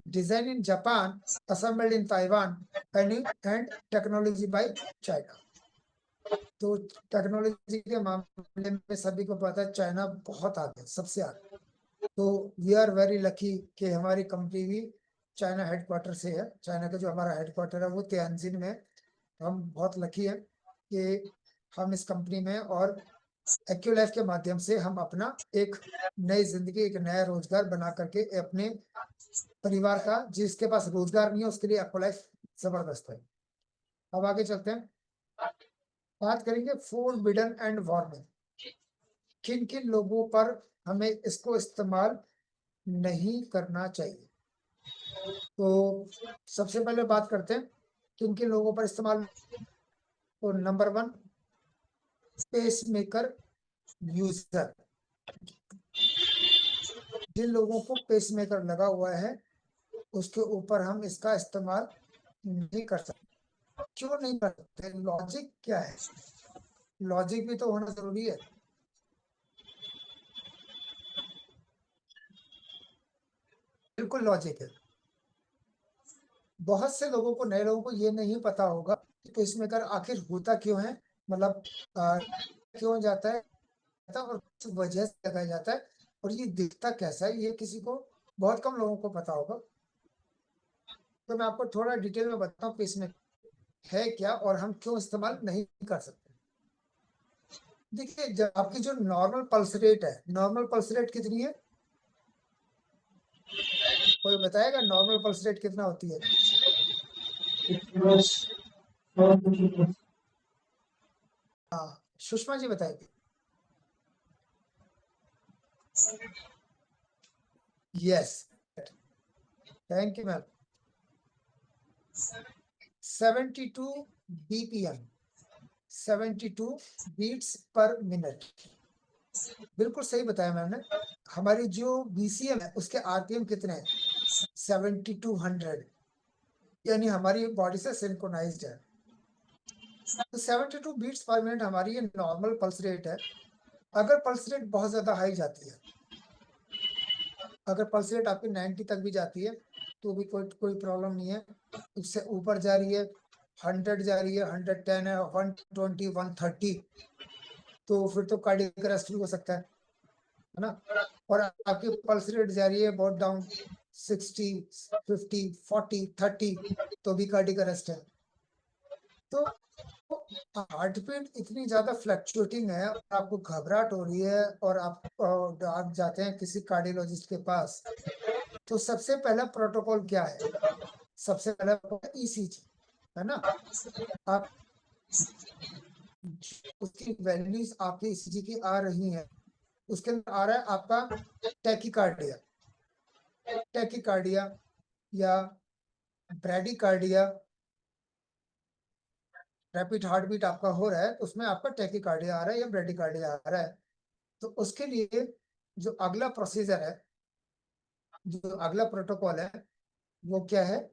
design in Japan, assembled in Taiwan and technology by China. तो टेक्नोलॉजी के मामले में सभी को पता है चाइना बहुत आगे, सबसे आगे। तो वी आर वेरी लकी कि हमारी कंपनी भी चाइना हेडक्वार्टर से है। चाइना का जो हमारा हेडक्वार्टर है वो तियानजिन में है। हम बहुत लकी हैं कि हम इस कंपनी में, और एक्यूलाइफ के माध्यम से हम अपना एक नई जिंदगी, एक नया रोजगार बना करके अपने परिवार का, जिसके पास रोजगार नहीं है उसके लिए एक्यूलाइफ जबरदस्त है। अब आगे चलते हैं, बात करेंगे फोरबिडन एंड वार्निंग। किन किन लोगों पर हमें इसको इस्तेमाल नहीं करना चाहिए। तो सबसे पहले बात करते हैं किन किन लोगों पर इस्तेमाल। तो नंबर 1, पेस मेकर यूजर। जिन लोगों को पेस मेकर लगा हुआ है उसके ऊपर हम इसका इस्तेमाल नहीं कर सकते। क्यों नहीं कर सकते? लॉजिक क्या है? लॉजिक भी तो होना जरूरी है। बिल्कुल लॉजिक है। बहुत से लोगों को, नए लोगों को ये नहीं पता होगा कि पेसमेकर आखिर होता क्यों है, मतलब क्यों जाता है और किस वजह से लगाया जाता है, और ये दिखता कैसा है, ये किसी को, बहुत कम लोगों को पता होगा। तो मैं आपको थोड़ा डिटेल में बताता हूँ पेसमेकर है क्या और हम क्यों इस्तेमाल नहीं कर सकते। देखिए, जब आपकी जो नॉर्मल पल्स रेट है, नॉर्मल पल्स रेट कितनी है? कोई बताएगा नॉर्मल पल्स रेट कितना होती है? हाँ, सुषमा जी बताएगी। Yes, thank you ma'am. 72 BPM, 72 beats per minute. बिल्कुल सही बताया मैम ने। हमारी जो BCM है उसके RPM कितने हैं? 7200, यानी हमारी बॉडी से सिंक्रोनाइज्ड है। तो 72 बीट्स पर मिनट हमारी ये नॉर्मल पल्स रेट है। अगर पल्स रेट बहुत ज्यादा हाई जाती है, अगर पल्स रेट आपकी 90 तक भी जाती है तो भी कोई प्रॉब्लम नहीं है। उससे ऊपर जा रही है, 100 जा रही है, 110 है, 120, 130, तो फिर तो कार्डियक अरेस्ट भी हो सकता है ना। और आपकी पल्स रेट जा रही है बहुत डाउन, 60, 50, 40, 30, तो भी कार्डियक अरेस्ट है। तो हार्ट बीट इतनी ज्यादा फ्लक्चुएटिंग है और आपको घबराहट हो रही है और आप जाते हैं किसी कार्डियोलॉजिस्ट के पास, तो सबसे पहला प्रोटोकॉल क्या है? सबसे पहला ECG है ना। आप उसकी वैल्यूज आपकी ECG की आ रही हैं, उसके अंदर आ रहा है आपका टैकीकार्डिया, टैकीकार्डिया या ब्रैडीकार्डिया, रैपिड हार्ट बीट आपका हो रहा है, उसमें आपका टैकीकार्डिया आ रहा है या ब्रैडीकार्डिया आ रहा है। तो उसके लिए जो अगला प्रोसीजर है, जो अगला प्रोटोकॉल है, वो क्या है?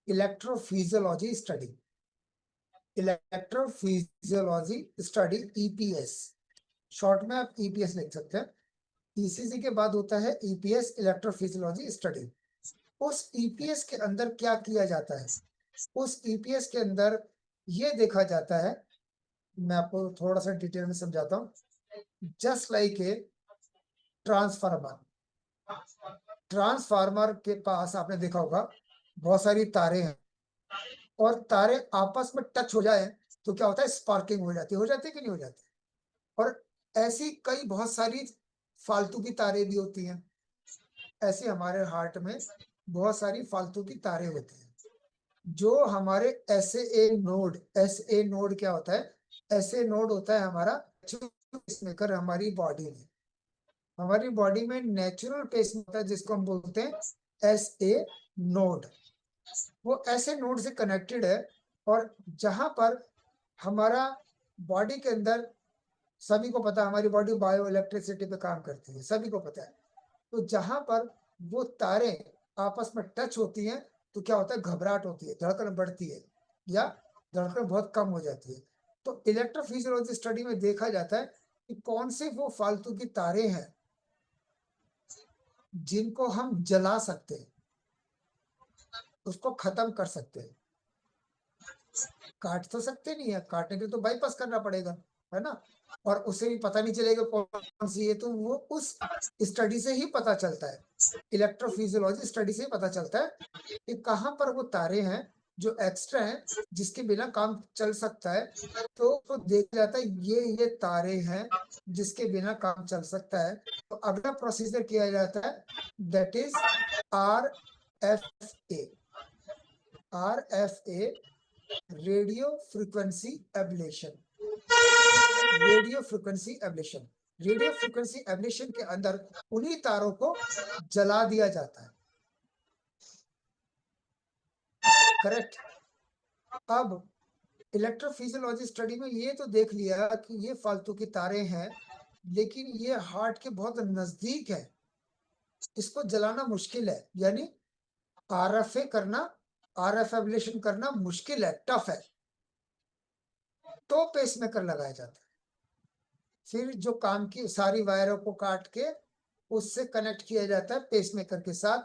Electrophysiology study, electrophysiology study, EPS। Short में आप EPS लिख सकते हैं। ECG के बाद होता है EPS, इलेक्ट्रोफिजियोलॉजी स्टडी। उस ईपीएस के अंदर क्या किया जाता है? उस ईपीएस के अंदर ये देखा जाता है, मैं आपको थोड़ा सा डिटेल में समझाता हूँ। Just like a transformer, transformer के पास आपने देखा होगा बहुत सारी तारें हैं, और तारे आपस में टच हो जाए तो क्या होता है? स्पार्किंग हो जाती है कि नहीं हो जाती? और ऐसी कई बहुत सारी फालतू की तारें भी होती हैं। ऐसे हमारे हार्ट में बहुत सारी फालतू की तारें होती हैं, जो हमारे एस ए नोड क्या होता है? एस ए नोड होता है हमारा पेसमेकर हमारी बॉडी में। हमारी बॉडी में नेचुरल पेसमेकर होता है जिसको हम बोलते हैं एस ए नोड। वो ऐसे नोड से कनेक्टेड है, और जहां पर हमारा बॉडी के अंदर, सभी को पता है हमारी बॉडी बायो इलेक्ट्रिसिटी पे काम करती है, सभी को पता है। तो जहां पर वो तारें आपस में टच होती हैं तो क्या होता है? घबराहट होती है, धड़कन बढ़ती है, या धड़कन बहुत कम हो जाती है। तो इलेक्ट्रोफिजियोलॉजी स्टडी में देखा जाता है कि कौन से वो फालतू की तारें हैं जिनको हम जला सकते हैं, उसको खत्म कर सकते हैं। काट तो सकते नहीं है, काटने के लिए तो बाईपास करना पड़ेगा, है ना? और उसे भी पता नहीं चलेगा कौन सी है, तो वो उस स्टडी से ही पता चलता है, इलेक्ट्रोफिजियोलॉजी स्टडी से ही पता चलता है कि कहाँ पर वो तारे हैं जो एक्स्ट्रा हैं, जिसके बिना काम चल सकता है। तो वो देखा जाता है ये तारे हैं जिसके बिना काम चल सकता है। तो अगला प्रोसीजर किया जाता है, that is RFA। RFA radio frequency ablation. Radio frequency ablation, radio frequency ablation के अंदर उन्हीं तारों को जला दिया जाता है। करेक्ट। अब इलेक्ट्रोफिजियोलॉजी स्टडी में ये तो देख लिया कि ये फालतू की तारें हैं, लेकिन ये हार्ट के बहुत नजदीक है, इसको जलाना मुश्किल है, यानी आरएफए करना, आरएफ एब्लेशन करना मुश्किल है, टफ है। तो पेसमेकर लगाया जाता है। फिर जो काम की सारी वायरों को काट के उससे कनेक्ट किया जाता है पेसमेकर के साथ,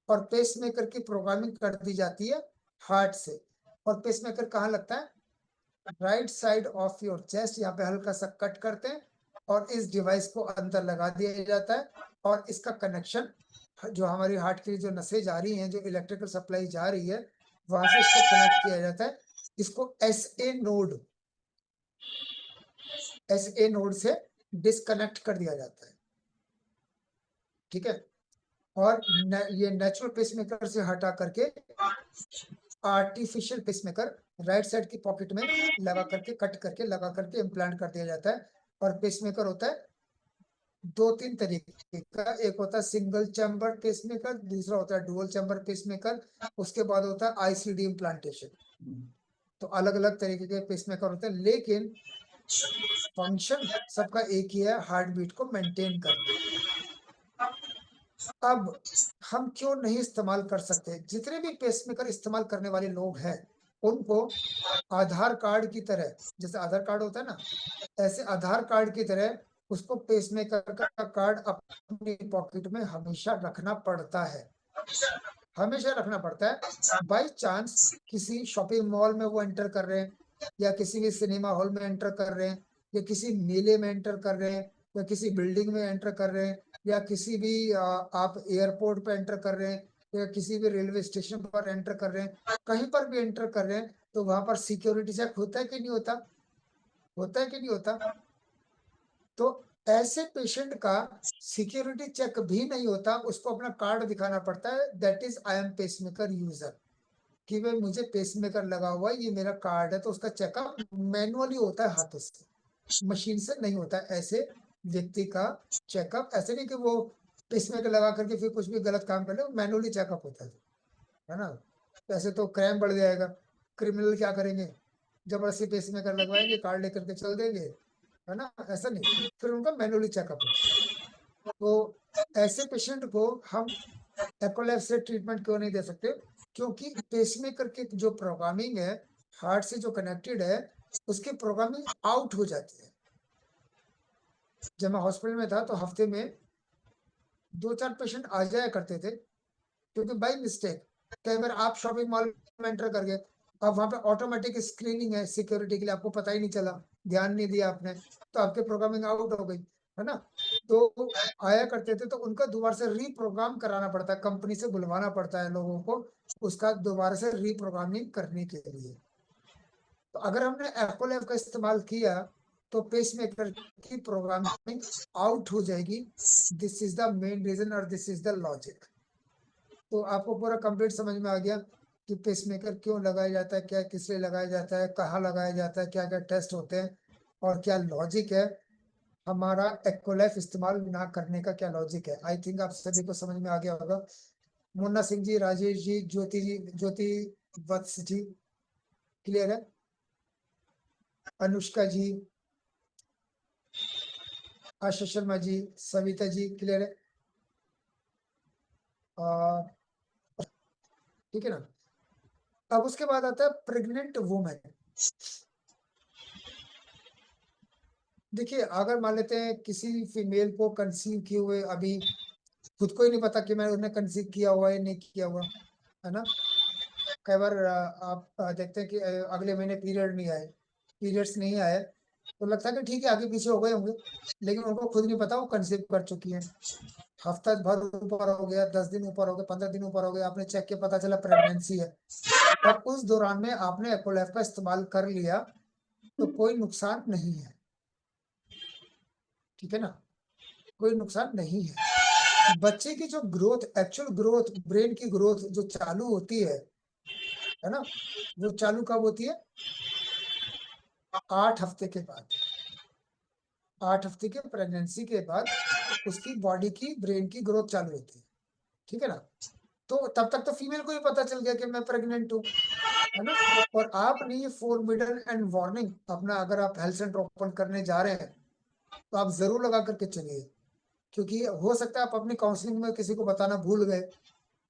और पेसमेकर की प्रोग्रामिंग कर दी जाती है हार्ट से। और पेसमेकर कहाँ लगता है? Right side of your chest, यहाँ पे हल्का सा कट करते हैं और इस डिवाइस को अंदर लगा दिया जाता है, और इसका कनेक्शन जो हमारी हार्ट की जो नसें जा रही हैं, जो इलेक्ट्रिकल सप्लाई जा रही है, वहां से इसको कनेक्ट किया जाता है। इसको एस ए नोड से डिस्कनेक्ट कर दिया जाता है, ठीक है। और ये नेचुरल पेसमेकर से हटा करके आर्टिफिशियल पेसमेकर राइट साइड की पॉकेट में लगा करके, कट करके लगा करके इम्प्लांट कर दिया जाता है। और पेसमेकर होता है दो तीन तरीके का, एक होता है सिंगल चैम्बर पेसमेकर, दूसरा होता है डुअल चैम्बर पेसमेकर, उसके बाद होता है आईसीडी इम्प्लांटेशन। तो अलग अलग तरीके के पेसमेकर होते हैं, लेकिन फंक्शन सबका एक ही है, हार्ट बीट को मेंटेन करना। अब हम क्यों नहीं इस्तेमाल कर सकते? जितने भी पेसमेकर इस्तेमाल करने वाले लोग हैं उनको आधार कार्ड की तरह, जैसे आधार कार्ड होता है ना, ऐसे आधार कार्ड की तरह उसको पेसमेकर का कार्ड अपनी पॉकेट में हमेशा रखना पड़ता है, हमेशा रखना पड़ता है। बाई चांस किसी शॉपिंग मॉल में वो एंटर कर रहे हैं, या किसी भी सिनेमा हॉल में एंटर कर रहे हैं, या किसी मेले में एंटर कर रहे हैं, या किसी बिल्डिंग में एंटर कर रहे हैं, या किसी भी आप एयरपोर्ट पर एंटर कर रहे हैं, या किसी भी रेलवे स्टेशन पर एंटर कर रहे हैं, कहीं पर भी एंटर कर रहे हैं, तो वहां पर सिक्योरिटी चेक होता है कि नहीं होता? होता है कि नहीं होता? तो ऐसे पेशेंट का सिक्योरिटी चेक भी नहीं होता, उसको अपना कार्ड दिखाना पड़ता है, that is I am pacemaker user, कि भाई मुझे पेसमेकर लगा हुआ है, ये मेरा कार्ड है। तो उसका चेकअप मैनुअली होता है, हाथों से, मशीन से नहीं होता है। ऐसे व्यक्ति का चेकअप, ऐसे नहीं कि वो पेसमेकर लगा करके फिर कुछ भी गलत काम कर ले, मैनुअली चेकअप होता है ना। ऐसे तो क्राइम बढ़ जाएगा, क्रिमिनल क्या करेंगे? जबरदस्ती पेसमेकर लगवाएंगे, कार्ड लेकर के चल देंगे, है ना? ऐसा नहीं, फिर उनका मैनुअली चेकअप होता है। तो ऐसे पेशेंट को हम एकोलैब से ट्रीटमेंट क्यों नहीं दे सकते? क्योंकि पेसमेकर की जो प्रोग्रामिंग है, हार्ट से जो कनेक्टेड है, उसकी प्रोग्रामिंग आउट हो जाती है। जब मैं हॉस्पिटल में था तो हफ्ते में 2-4 पेशेंट आ जाया करते थे, क्योंकि बाई मिस्टेक कई बार आप शॉपिंग मॉल में एंटर कर गए, अब वहां पे ऑटोमेटिक स्क्रीनिंग है सिक्योरिटी के लिए, आपको पता ही नहीं चला, ध्यान नहीं दिया आपने, तो आपके प्रोग्रामिंग आउट हो गई, है ना। तो आया करते थे तो उनका दोबारा से रीप्रोग्राम कराना पड़ता है, कंपनी से बुलवाना पड़ता है लोगों को उसका दोबारा से रीप्रोग्रामिंग करने के लिए। तो अगर हमने एप्पल ऐप का इस्तेमाल किया तो पेसमेकर की प्रोग्रामिंग आउट हो जाएगी। This is the main reason और दिस इज द लॉजिक। तो आपको पूरा कंप्लीट समझ में आ गया कि पेसमेकर क्यों लगाया जाता है, क्या किस लिए लगाया जाता है, कहाँ लगाया जाता है, क्या क्या टेस्ट होते हैं और क्या लॉजिक है हमारा एक्कोलाइफ इस्तेमाल ना करने का, क्या लॉजिक है। आई थिंक आप सभी को समझ में आ गया होगा। मुन्ना सिंह जी, राजेश जी, ज्योति वत्स जी, क्लियर है? अनुष्का जी, आशा शर्मा जी, सविता जी, क्लियर है? ठीक है ना। अब उसके बाद आता है प्रेग्नेंट वुमेन। देखिए अगर मान लेते हैं किसी फीमेल को कंसीव किए हुए अभी खुद को ही नहीं पता कि मैं उन्हें कंसीव किया हुआ है नहीं किया हुआ, है ना। कई बार आप देखते हैं कि अगले महीने पीरियड नहीं आए, पीरियड्स नहीं आए, तो लगता है कि ठीक है आगे पीछे हो गए होंगे, लेकिन उनको खुद नहीं पता वो कंसीव कर चुकी है। हफ्ता भर ऊपर हो गया, 10 दिन ऊपर हो गए, 15 दिन ऊपर हो गए, आपने चेक किया पता चला प्रेगनेंसी है, और उस दौरान में आपने एकोलैफ का इस्तेमाल कर लिया तो कोई नुकसान नहीं है, ठीक है ना, कोई नुकसान नहीं है। बच्चे की जो ग्रोथ, एक्चुअल ग्रोथ, ब्रेन की ग्रोथ जो चालू होती है ना, वो चालू कब होती है? 8 हफ्ते के बाद। 8 हफ्ते के प्रेगनेंसी के बाद उसकी बॉडी की ब्रेन की ग्रोथ चालू होती है, ठीक है ना। तो तब तक तो फीमेल को ही पता चल गया कि मैं प्रेग्नेंट हूँ, है ना। और आपने ये फोरबिडन एंड वार्निंग अपना अगर आप हेल्थ सेंटर ओपन करने जा रहे हैं तो आप जरूर लगा करके चलिए, क्योंकि हो सकता है आप अपनी काउंसलिंग में किसी को बताना भूल गए,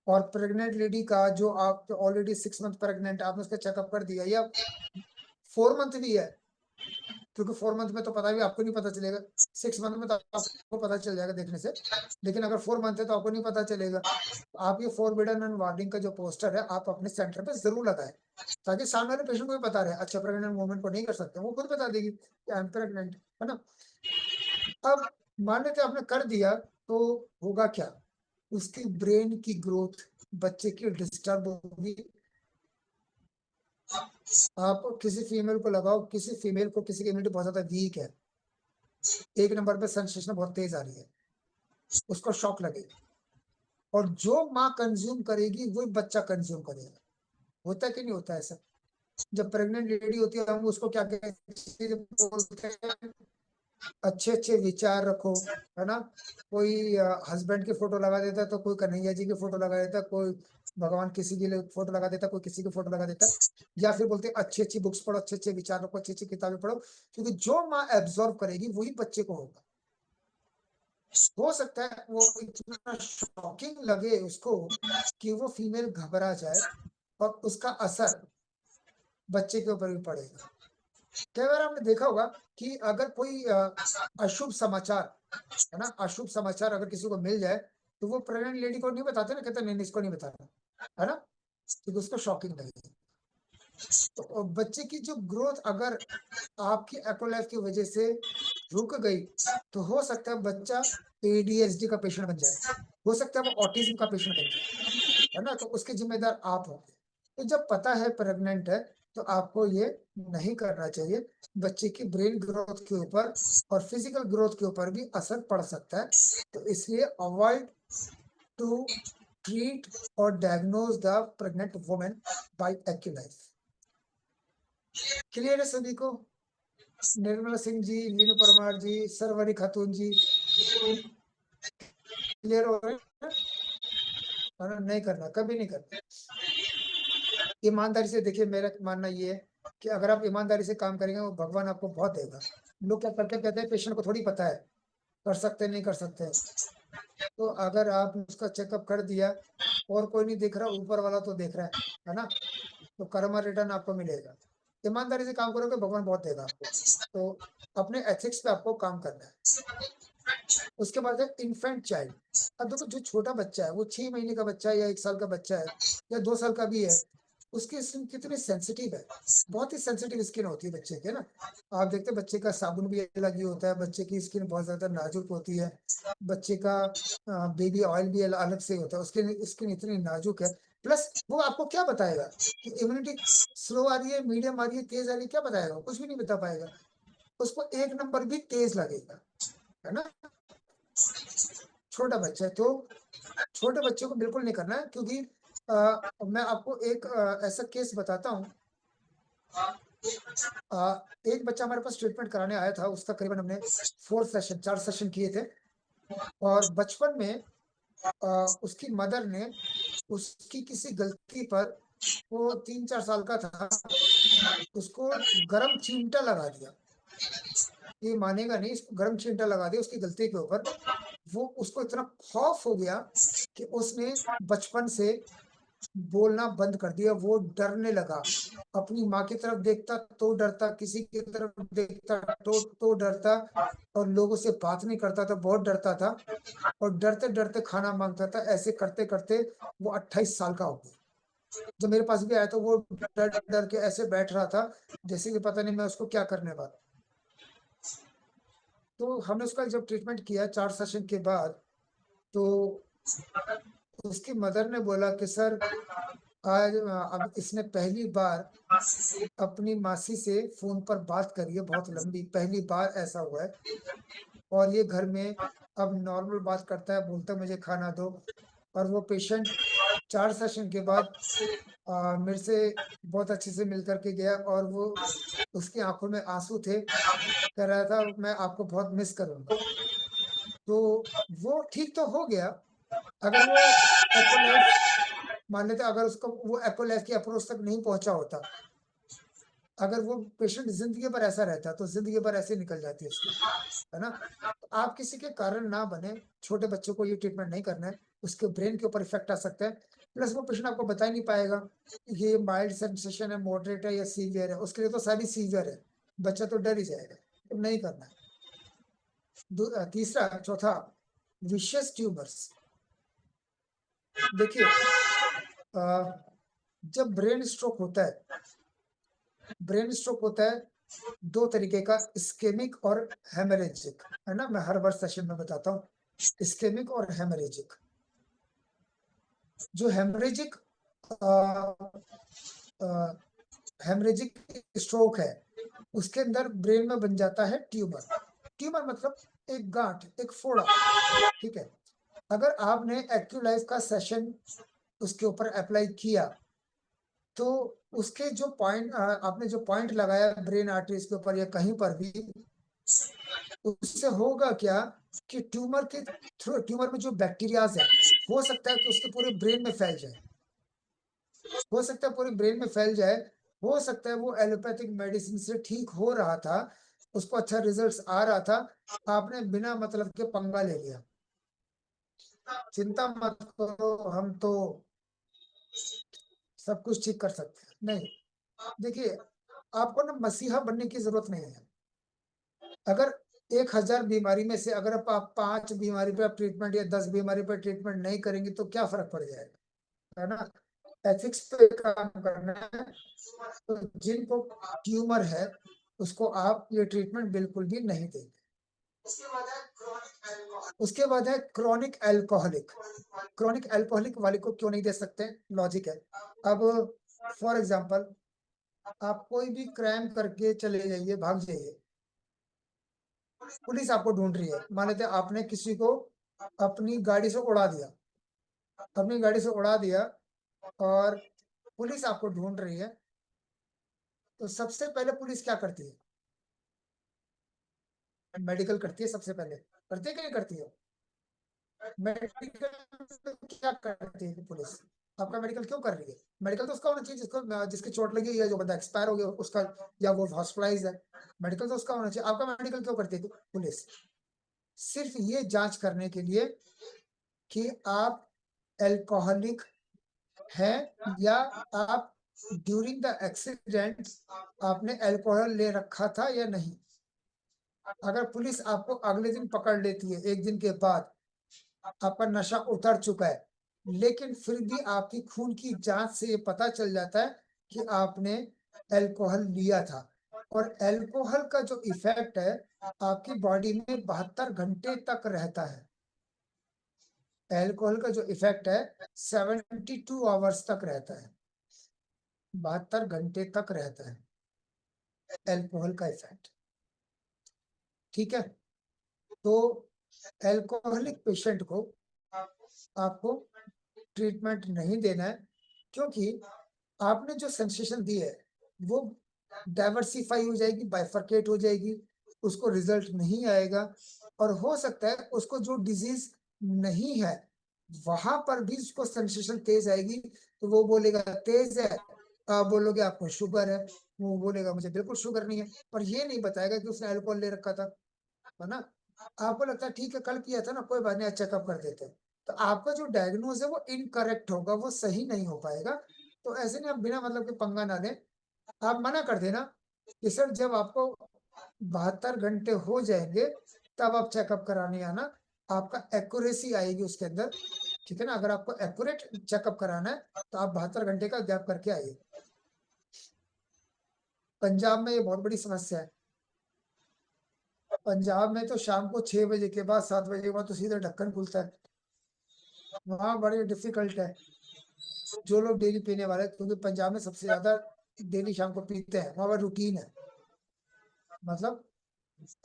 और प्रेग्नेंट लेडी का जो आप ऑलरेडी 6 मंथ प्रेग्नेंट आपने उसका चेकअप कर दिया या 4 मंथ भी है, क्योंकि 4 मंथ में तो पता भी आपको नहीं पता चलेगा, 6 मंथ में तो आपको पता चल जाएगा देखने से, लेकिन अगर 4 मंथ है तो आपको नहीं पता चलेगा। तो आप ये फोरबिडन एंड वार्निंग का जो पोस्टर है आप अपने सेंटर पे जरूर लगाएं, ताकि सामने वाले पेशेंट को भी पता रहे, अच्छा प्रेग्नेंट वुमेन को नहीं कर सकते, वो खुद बता देगी कि आई एम प्रेग्नेंट, है ना। अब मान लेते आपने कर दिया तो होगा क्या, उसकी ब्रेन की ग्रोथ बच्चे की डिस्टर्ब होगी। आप किसी फीमेल को लगाओ, किसी फीमेल को किसी की इम्यूनिटी बहुत ज्यादा वीक है, 1 नंबर पे सेंसेशन बहुत तेज आ रही है, उसको शॉक लगेगा, और जो माँ कंज्यूम करेगी वही बच्चा कंज्यूम करेगा। होता है कि नहीं होता है ऐसा? जब प्रेग्नेंट लेडी होती है हम उसको क्या कहते बोलते हैं, अच्छे अच्छे विचार रखो, है ना। कोई हस्बैंड की फोटो लगा देता है तो कोई कन्हैया जी की फोटो लगा देता है, कोई भगवान किसी की फोटो लगा देता है, कोई किसी की फोटो लगा देता है, या फिर बोलते हैं अच्छी अच्छी बुक्स पढ़ो, अच्छे अच्छे विचार रखो, अच्छी अच्छी किताबें पढ़ो, क्योंकि जो माँ एब्जॉर्व करेगी वही बच्चे को होगा। हो सकता है वो इतना शॉकिंग लगे उसको कि वो फीमेल घबरा जाए और उसका असर बच्चे के ऊपर भी पड़ेगा। कई बार आपने देखा होगा कि अगर कोई अशुभ समाचार, है ना, अशुभ समाचार अगर किसी को मिल जाए तो वो प्रेग्नेंट लेडी को नहीं बताते ना, कहते नहीं इसको नहीं बताना, है ना, क्योंकि उसको शॉकिंग लगेगी। तो बच्चे की जो ग्रोथ अगर आपकी एकोलाइफ की वजह से रुक गई तो हो सकता है बच्चा एडीएचडी का पेशेंट बन जाए, हो सकता है वो ऑटिज्म का पेशेंट बन जाए, है ना। तो उसके जिम्मेदार आप होंगे। तो जब पता है प्रेग्नेंट है तो आपको ये नहीं करना चाहिए, बच्चे की ब्रेन ग्रोथ के ऊपर और फिजिकल ग्रोथ के ऊपर भी असर पड़ सकता है। तो इसलिए अवॉइड टू ट्रीट और diagnose the pregnant women by Acculife. Clear है सभी को? निर्मला सिंह जी, मीनू परमार जी, सरवरी खातून जी, क्लियर हो रहे हैं? नहीं करना, कभी नहीं करना। ईमानदारी से देखिए, मेरा मानना ये है कि अगर आप ईमानदारी से काम करेंगे वो भगवान आपको बहुत देगा। लोग क्या करते कहते हैं पेशेंट को थोड़ी पता है कर सकते नहीं कर सकते, तो अगर आप उसका चेकअप कर दिया और कोई नहीं दिख रहा, ऊपर वाला तो देख रहा है ना, तो कर्मा रिटर्न आपको मिलेगा। ईमानदारी से काम करोगे भगवान बहुत देगा आपको। तो अपने एथिक्स पे आपको काम करना है। उसके बाद है इन्फेंट चाइल्ड। अब देखो जो छोटा बच्चा है वो 6 महीने का बच्चा है या 1 साल का बच्चा है या 2 साल का भी है, उसकी स्किन कितनी सेंसिटिव है। बहुत ही सेंसिटिव स्किन होती है बच्चे की, है ना। आप देखते हैं बच्चे का साबुन भी अलग ही होता है, बच्चे की स्किन बहुत ज्यादा नाजुक होती है, बच्चे का बेबी ऑयल भी अलग से होता है, उसकी स्किन इतनी नाजुक है। प्लस वो आपको क्या बताएगा कि इम्यूनिटी स्लो आ रही है, मीडियम आ रही है, तेज आ रही है, क्या बताएगा? कुछ भी नहीं बता पाएगा। उसको 1 नंबर भी तेज लगेगा, है ना। छोटा बच्चा है तो छोटे बच्चों को बिल्कुल नहीं करना है, क्योंकि मैं आपको एक ऐसा केस बताता हूँ। एक बच्चा हमारे पास ट्रीटमेंट कराने आया था, उसका करीबन हमने 4 सेशन किए थे। और बचपन में उसकी मदर ने उसकी किसी गलती पर, वो 3-4 साल का था, उसको गरम चिमटा लगा दिया। ये मानेगा नहीं, इसको गरम चिमटा लगा दिया उसकी गलती के ऊपर। वो उसको इतना खौफ हो गया कि उसने बचपन से बोलना बंद कर दिया, वो डरने लगा। अपनी माँ की तरफ देखता तो डरता, किसी की तरफ देखता तो डरता, और लोगों से बात नहीं करता था, बहुत डरता था, और डरते डरते खाना मांगता था। ऐसे करते करते वो 28 साल का हो गया। जब मेरे पास भी आया तो वो डर डर के ऐसे बैठ रहा था जैसे कि पता नहीं मैं उसको क्या करने वाला। तो हमने उसका जब ट्रीटमेंट किया 4 सेशन के बाद, तो उसकी मदर ने बोला कि सर आज अब इसने पहली बार अपनी मासी से फोन पर बात करी है, बहुत लंबी, पहली बार ऐसा हुआ है। और ये घर में अब नॉर्मल बात करता है, बोलता है मुझे खाना दो। और वो पेशेंट 4 सेशन के बाद मेरे से बहुत अच्छे से मिल करके गया, और वो उसकी आंखों में आंसू थे, कह रहा था मैं आपको बहुत मिस करूंगा। तो वो ठीक तो हो गया। अगर वो एक्वालाइफ मान लेते, अगर उसको वो एक्वालाइफ की अप्रोच तक नहीं पहुंचा होता, अगर वो पेशेंट जिंदगी भर ऐसा रहता तो जिंदगी भर ऐसे निकल जाती है उसकी, है ना। तो आप किसी के कारण ना बने, छोटे बच्चों को ये ट्रीटमेंट नहीं करना है, उसके ब्रेन के ऊपर इफेक्ट आ सकता है। प्लस वो पेशेंट आपको बता ही नहीं पाएगा ये माइल्ड सेंसेशन है, मॉडरेट है या सीवियर है, उसके लिए तो सारी सीवियर है, बच्चा तो डर ही जाएगा, तो नहीं करना है। तीसरा चौथा, विशियस ट्यूमर्स। देखिए जब ब्रेन स्ट्रोक होता है 2 तरीके का, इस्केमिक और हेमरेजिक, है ना। मैं हर बार सेशन में बताता हूँ, इस्केमिक और हेमरेजिक। जो हेमरेजिक स्ट्रोक है, उसके अंदर ब्रेन में बन जाता है ट्यूमर। ट्यूमर मतलब एक गांठ, एक फोड़ा, ठीक है। अगर आपने एक्यूलाइफ का सेशन उसके ऊपर अप्लाई किया, तो उसके जो पॉइंट आपने जो पॉइंट लगाया ब्रेन आर्टरीज के ऊपर या कहीं पर भी, उससे होगा क्या कि ट्यूमर में जो बैक्टीरियाज है, हो सकता है कि उसके पूरे ब्रेन में फैल जाए, हो सकता है पूरे ब्रेन में फैल जाए। हो सकता है वो एलोपैथिक मेडिसिन से ठीक हो रहा था, उसको अच्छा रिजल्ट्स आ रहा था, आपने बिना मतलब के पंगा ले लिया। चिंता मत करो, हम तो सब कुछ ठीक कर सकते हैं। नहीं, देखिए आपको ना मसीहा बनने की जरूरत नहीं है। अगर 1000 बीमारी में से अगर आप 5 बीमारी पे आप ट्रीटमेंट या 10 बीमारी पे ट्रीटमेंट नहीं करेंगे तो क्या फर्क पड़ जाएगा, है ना। एथिक्स पे काम करना है। तो जिनको ट्यूमर है उसको आप ये ट्रीटमेंट बिल्कुल भी नहीं देंगे। उसके बाद है क्रॉनिक अल्कोहलिक। क्रॉनिक अल्कोहलिक वाले को क्यों नहीं दे सकते, लॉजिक है। अब फॉर एग्जांपल आप कोई भी क्राइम करके चले जाइए, भाग जाइए, पुलिस आपको ढूंढ रही है, मान लेते हैं आपने किसी को अपनी गाड़ी से उड़ा दिया, अपनी गाड़ी से उड़ा दिया, और पुलिस आपको ढूंढ रही है, तो सबसे पहले पुलिस क्या करती है? मेडिकल करती है सबसे पहले, करती है कि नहीं करती है? मेडिकल क्या करती है पुलिस? आपका मेडिकल क्यों कर रही है? मेडिकल तो उसका होना चाहिए जिसको जिसकी चोट लगी है, जो बंदा एक्सपायर हो गया उसका, या वो हॉस्पिटलाइज है, मेडिकल तो उसका होना चाहिए। आपका मेडिकल क्यों करती है पुलिस? सिर्फ ये जांच करने के लिए कि आप अल्कोहलिक है, या आप ड्यूरिंग द एक्सीडेंट आपने अल्कोहल ले रखा था या नहीं। अगर पुलिस आपको अगले दिन पकड़ लेती है, एक दिन के बाद आपका नशा उतर चुका है, लेकिन फिर भी आपकी खून की जांच से ये पता चल जाता है कि आपने अल्कोहल लिया था, और अल्कोहल का जो इफेक्ट है आपकी बॉडी में 72 घंटे तक रहता है। अल्कोहल का जो इफेक्ट है 72 आवर्स तक रहता है, 72 घंटे तक रहता है अल्कोहल का इफेक्ट। ठीक है, तो अल्कोहलिक पेशेंट को आपको ट्रीटमेंट नहीं देना है, क्योंकि आपने जो सेंसेशन दी है वो डाइवर्सिफाई हो जाएगी, बाइफरकेट हो जाएगी, उसको रिजल्ट नहीं आएगा, और हो सकता है उसको जो डिजीज नहीं है वहां पर भी उसको सेंसेशन तेज आएगी, तो वो बोलेगा तेज है, आप बोलोगे आपको शुगर है, वो बोलेगा मुझे बिल्कुल शुगर नहीं है, पर ये नहीं बताएगा कि उसने अल्कोहल ले रखा था, है ना। आपको लगता है ठीक है कल पिया था ना, कोई बात नहीं, चेकअप कर देते हैं, तो आपका जो डायग्नोज है वो इनकरेक्ट होगा, वो सही नहीं हो पाएगा। तो ऐसे नहीं, आप बिना मतलब के पंगा ना लें, आप मना कर देना कि सर जब आपको 72 घंटे हो जाएंगे तब आप चेकअप कराने आना, आपका एक्यूरेसी आएगी उसके अंदर। ठीक है ना, अगर आपको एक्यूरेट चेकअप कराना है तो आप 72 घंटे का गैप करके आइए। पंजाब में ये बहुत बड़ी समस्या है। पंजाब में तो शाम को 6 बजे के बाद, 7 बजे के बाद तो सीधा ढक्कन खुलता है, वहाँ बड़ी डिफिकल्ट है। जो लोग डेली पीने वाले हैं, क्योंकि पंजाब में सबसे ज्यादा डेली शाम को पीते हैं, वहाँ पर रूटीन है, मतलब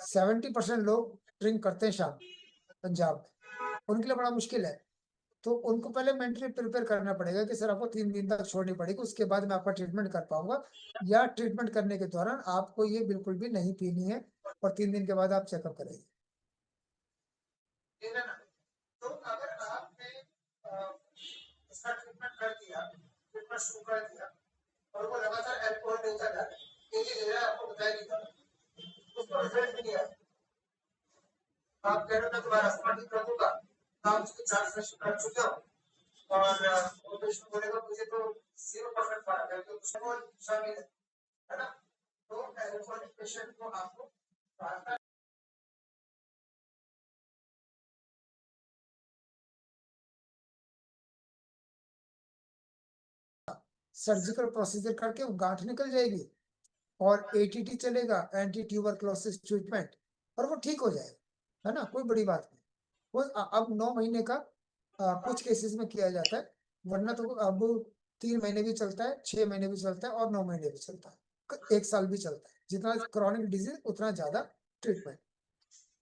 70% लोग ड्रिंक करते हैं शाम पंजाब में, उनके लिए बड़ा मुश्किल है। तो उनको पहले मेंटली प्रिपेयर करना पड़ेगा कि सर आपको 3 दिन तक छोड़नी पड़ेगी, उसके बाद मैं आपका ट्रीटमेंट कर पाऊंगा, या ट्रीटमेंट करने के दौरान आपको ये बिल्कुल भी नहीं पीनी है, और 3 दिन के बाद आप चेकअप करेंगे। ठीक है ना? तो अगर आपने इसका ट्रीटमेंट कर दिया, ट्रीटमेंट शुरू कर दिया, और वो लगातार अल्कोहल लेता जा रहा है, ये ले रहा है, आपको बताया नहीं था, उसको रिजल्ट नहीं आया, आप कह रहे हो मैं तुम्हारा अस्थमा ठीक कर दूंगा, आप उसके 4 सेशन कर चुके हो, और वो पेशेंट बोलेगा मुझे तो 0% फर्क है, तो उसको शामिल है ना। तो एल्कोहलिक पेशेंट को आपको सर्जिकल प्रोसीजर करके वो गांठ निकल जाएगी, और एटीटी चलेगा, एंटी ट्यूबरक्लोसिस ट्रीटमेंट, और वो ठीक हो जाएगा, है ना, कोई बड़ी बात नहीं। वो अब 9 महीने का कुछ केसेस में किया जाता है, वरना तो अब 3 महीने भी चलता है, 6 महीने भी चलता है, और 9 महीने भी चलता है, 1 साल भी चलता है, जितना क्रॉनिक डिजीज उतना ज्यादा ट्रीटमेंट।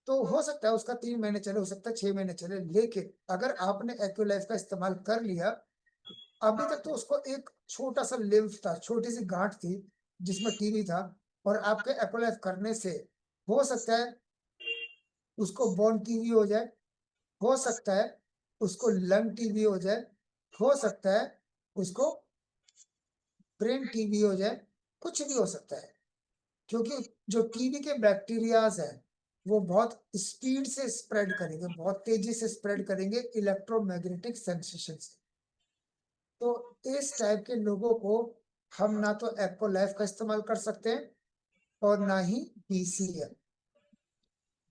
तो हो सकता है उसका 3 महीने चले, हो सकता है 6 महीने चले, लेकिन अगर आपने एक्यूलाइफ का इस्तेमाल कर लिया, अभी तक तो उसको एक छोटा सा लिम्फ था, छोटी सी गांठ थी जिसमें टीबी था, और आपके एक्यूलाइफ करने से हो सकता है उसको बोन टीबी हो जाए, हो सकता है उसको लंग टीबी हो जाए, हो सकता है उसको ब्रेन टीबी हो जाए, कुछ भी हो सकता है, क्योंकि जो टीबी के बैक्टीरियाज हैं वो बहुत स्पीड से स्प्रेड करेंगे, बहुत तेजी से स्प्रेड करेंगे इलेक्ट्रोमैग्नेटिक सेंसेशन से। तो इस टाइप के लोगों को हम ना तो एक्वलाइफ का इस्तेमाल कर सकते हैं, और ना ही बीसीएल,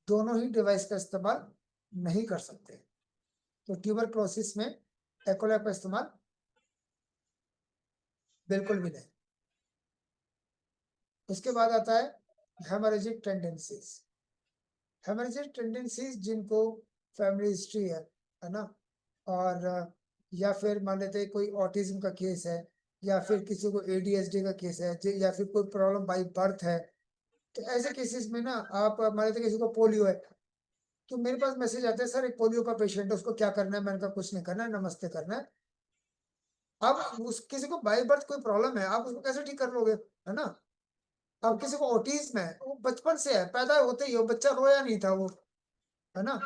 दोनों ही डिवाइस का इस्तेमाल नहीं कर सकते। तो ट्यूबरक्लोसिस में एक्वलाइफ का इस्तेमाल बिल्कुल भी नहीं। उसके बाद आता है हेमरेजिक टेंडेंसीज। हेमरेजिक टेंडेंसीज जिनको फैमिली हिस्ट्री है ना, और या फिर मान लेते हैं कोई ऑटिज्म का केस है, या फिर किसी को एडीएचडी का केस है, या फिर कोई प्रॉब्लम बाई बर्थ है, तो ऐसे केसेस में ना आप मान लेते किसी को पोलियो है, तो मेरे पास मैसेज आता है सर एक पोलियो का पेशेंट है, उसको क्या करना है, मैंने कहा कुछ नहीं करना है, नमस्ते करना है। अब उस किसी को बाई बर्थ कोई प्रॉब्लम है, आप उसको कैसे ठीक कर लोगे, है ना। अब किसी को ऑटिज्म है, वो बचपन से है, पैदा होते ही वो बच्चा रोया नहीं था वो, है ना,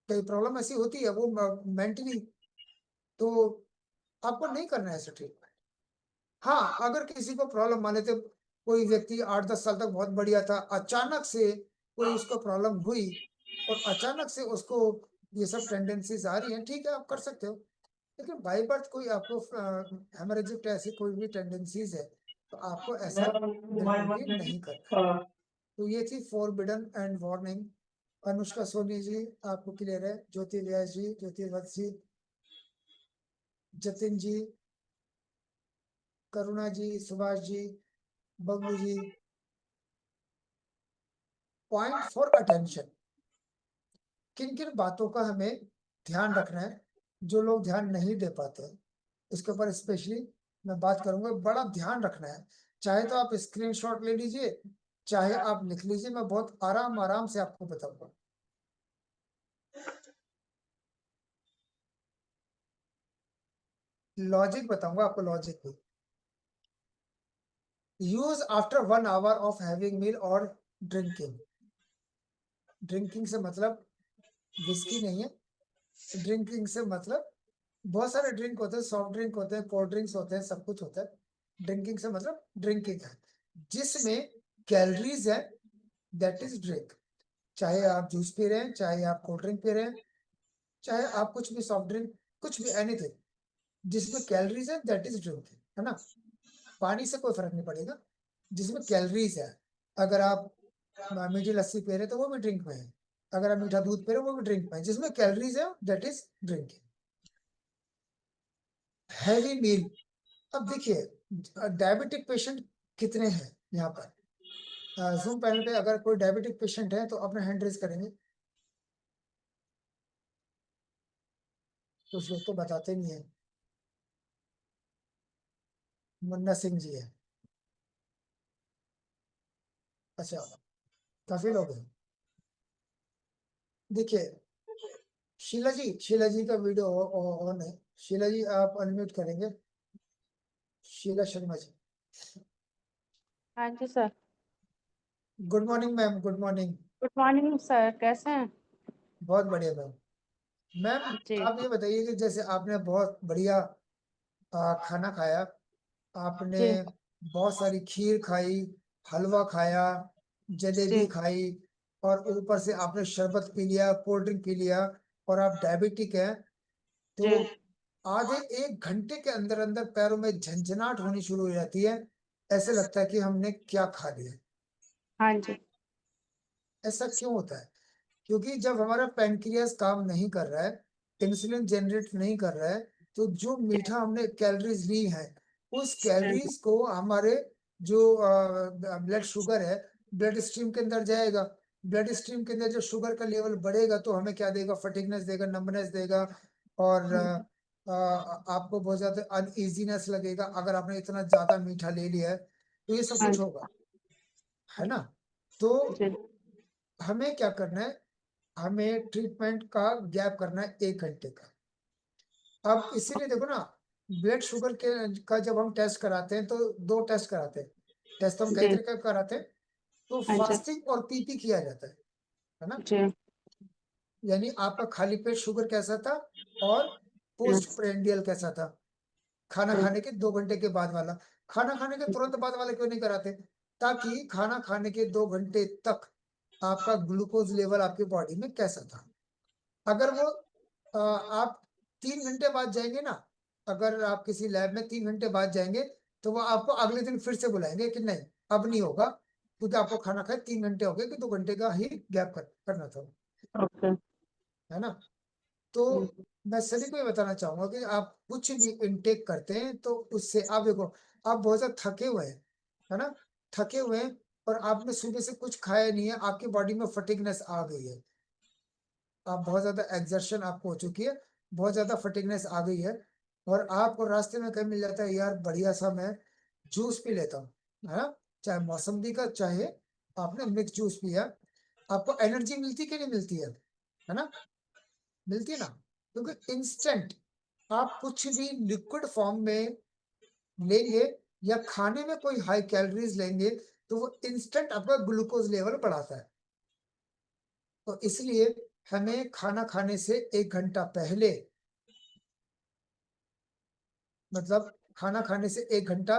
कई प्रॉब्लम ऐसी होती है वो मेंटली, तो आपको नहीं करना है ऐसा ट्रीटमेंट। हाँ, अगर किसी को प्रॉब्लम मान लेते कोई व्यक्ति 8-10 साल तक बहुत बढ़िया था, अचानक से कोई उसको प्रॉब्लम हुई, और अचानक से उसको ये सब टेंडेंसीज आ रही हैं, ठीक है आप कर सकते हो, लेकिन बाई बर्थ कोई आपको हेमरेजिक ऐसी कोई भी टेंडेंसीज है तो आपको ऐसा बिल्कुल भी नहीं करना है। तो ये थी forbidden and warning. Anushka Soni ji आपको क्लियर है, Jyoti Vyas ji, Jyoti Vats ji, Jatin ji, Karuna ji, Subhash ji, Bablu ji. Point for attention, किन किन बातों का हमें ध्यान रखना है जो लोग ध्यान नहीं दे पाते, इसके ऊपर स्पेशली मैं बात करूंगा। बड़ा ध्यान रखना है, चाहे तो आप स्क्रीनशॉट ले लीजिए, चाहे आप लिख लीजिए, मैं बहुत आराम आराम से आपको बताऊंगा। लॉजिक बताऊंगा आपको, लॉजिक भी। Use after 1 hour of having meal और ड्रिंकिंग। ड्रिंकिंग से मतलब विस्की नहीं है, ड्रिंकिंग से मतलब बहुत सारे ड्रिंक होते हैं, सॉफ्ट ड्रिंक होते हैं, कोल्ड ड्रिंक्स होते हैं, सब कुछ होता है। ड्रिंकिंग से मतलब ड्रिंकिंग है जिसमें कैलोरीज है, दैट इज ड्रिंक। चाहे आप जूस पी रहे हैं, चाहे आप कोल्ड ड्रिंक पी रहे हैं, चाहे आप कुछ भी सॉफ्ट ड्रिंक, कुछ भी एनीथिंग जिसमें कैलोरीज है, दैट इज ड्रिंक, है ना। पानी से कोई फर्क नहीं पड़ेगा, जिसमें कैलोरीज है। अगर आप मीठी लस्सी पी रहे हैं तो वो भी ड्रिंक में है, अगर आप मीठा दूध पी रहे हो वो भी ड्रिंक में है, जिसमें कैलोरीज है दैट इज ड्रिंक। हैवी मील, अब देखिए डायबिटिक पेशेंट कितने हैं यहाँ पर। जूम पैनल पे अगर कोई डायबिटिक पेशेंट है तो अपना हैंड रेज करेंगे। कुछ लोग तो बताते नहीं है। मुन्ना सिंह जी है, अच्छा, काफी लोग हैं। देखिए शीला जी, शीला जी का वीडियो ऑन है। शीला जी आप अनम्यूट करेंगे, शीला शर्मा जी। हाँ जी sir. Good morning ma'am, good morning. Good morning sir, कैसे हैं? बहुत बढ़िया मैम। मैम जी आप ये बताइए कि जैसे आपने बहुत बढ़िया खाना खाया, आपने जी बहुत सारी खीर खाई, हलवा खाया, जलेबी जी खाई, और ऊपर से आपने शरबत पी लिया, कोल्ड ड्रिंक पी लिया, और आप डायबिटिक हैं, तो जी। आधे 1 घंटे के अंदर अंदर पैरों में झंझनाहट होनी शुरू हो जाती है। ऐसे लगता है कि हमने क्या खा लिया। हाँ जी। ऐसा क्यों होता है? क्योंकि जब हमारा पैनक्रियास काम नहीं कर रहा है, इंसुलिन जनरेट नहीं कर रहा है, तो जो जी मीठा हमने कैलोरीज ली है, उस जी कैलोरीज को हमारे जो ब्लड शुगर है, ब्लड स्ट्रीम के अंदर जाएगा। ब्लड स्ट्रीम के अंदर जो शुगर का लेवल बढ़ेगा तो हमें क्या देगा, फटीगनेस देगा, नंबनेस देगा, और आपको बहुत ज्यादा अनईजीनेस लगेगा अगर आपने इतना ज्यादा मीठा ले लिया है, तो ये सब हाँ कुछ जी होगा, है ना। तो जी हमें क्या करना है, हमें ट्रीटमेंट का गैप करना है 1 घंटे का। अब इसीलिए देखो ना, ब्लड शुगर के का जब हम टेस्ट कराते हैं तो 2 टेस्ट कराते हैं। टेस्ट हम कई जी। तरीके का कराते हैं, तो हाँ जी फास्टिंग और पीपी किया जाता है ना। जी यानी आपका खाली पेट शुगर कैसा था, और पोस्ट जी प्रेंडियल कैसा था, खाना जी। खाने के 2 घंटे के बाद वाला। खाना खाने के तुरंत बाद वाला क्यों नहीं कराते? ताकि खाना खाने के 2 घंटे तक आपका ग्लूकोज लेवल आपकी बॉडी में कैसा था। अगर वो आप 3 घंटे बाद जाएंगे ना, अगर आप किसी लैब में 3 घंटे बाद जाएंगे, तो वो आपको अगले दिन फिर से बुलाएंगे कि नहीं अब नहीं होगा, क्योंकि आपको खाना खाए 3 घंटे हो गए, कि 2 घंटे का ही गैप करना था, ओके। है ना। तो मैं सभी को ये बताना चाहूंगा कि आप कुछ भी इनटेक करते हैं तो उससे आप देखो, आप बहुत ज्यादा थके हुए हैं, है ना, थके हुए हैं, और आपने सुबह से कुछ खाया नहीं है, आपकी बॉडी में फटिगनेस आ गई है, आप बहुत ज्यादा एक्सर्शन आपको हो चुकी है, बहुत ज्यादा फटिगनेस आ गई है, और आपको रास्ते में कहीं मिल जाता है यार बढ़िया सा मैं जूस पी लेता हूँ, है ना, चाहे मौसम्बी का, चाहे आपने मिक्स जूस पिया, आपको एनर्जी मिलती कि नहीं मिलती है ना, मिलती है ना। क्योंकि इंस्टेंट आप कुछ भी लिक्विड फॉर्म में लेंगे, या खाने में कोई हाई कैलोरीज लेंगे, तो वो इंस्टेंट आपका ग्लूकोज लेवल बढ़ाता है। तो इसलिए हमें खाना खाने से 1 घंटा पहले, मतलब खाना खाने से 1 घंटा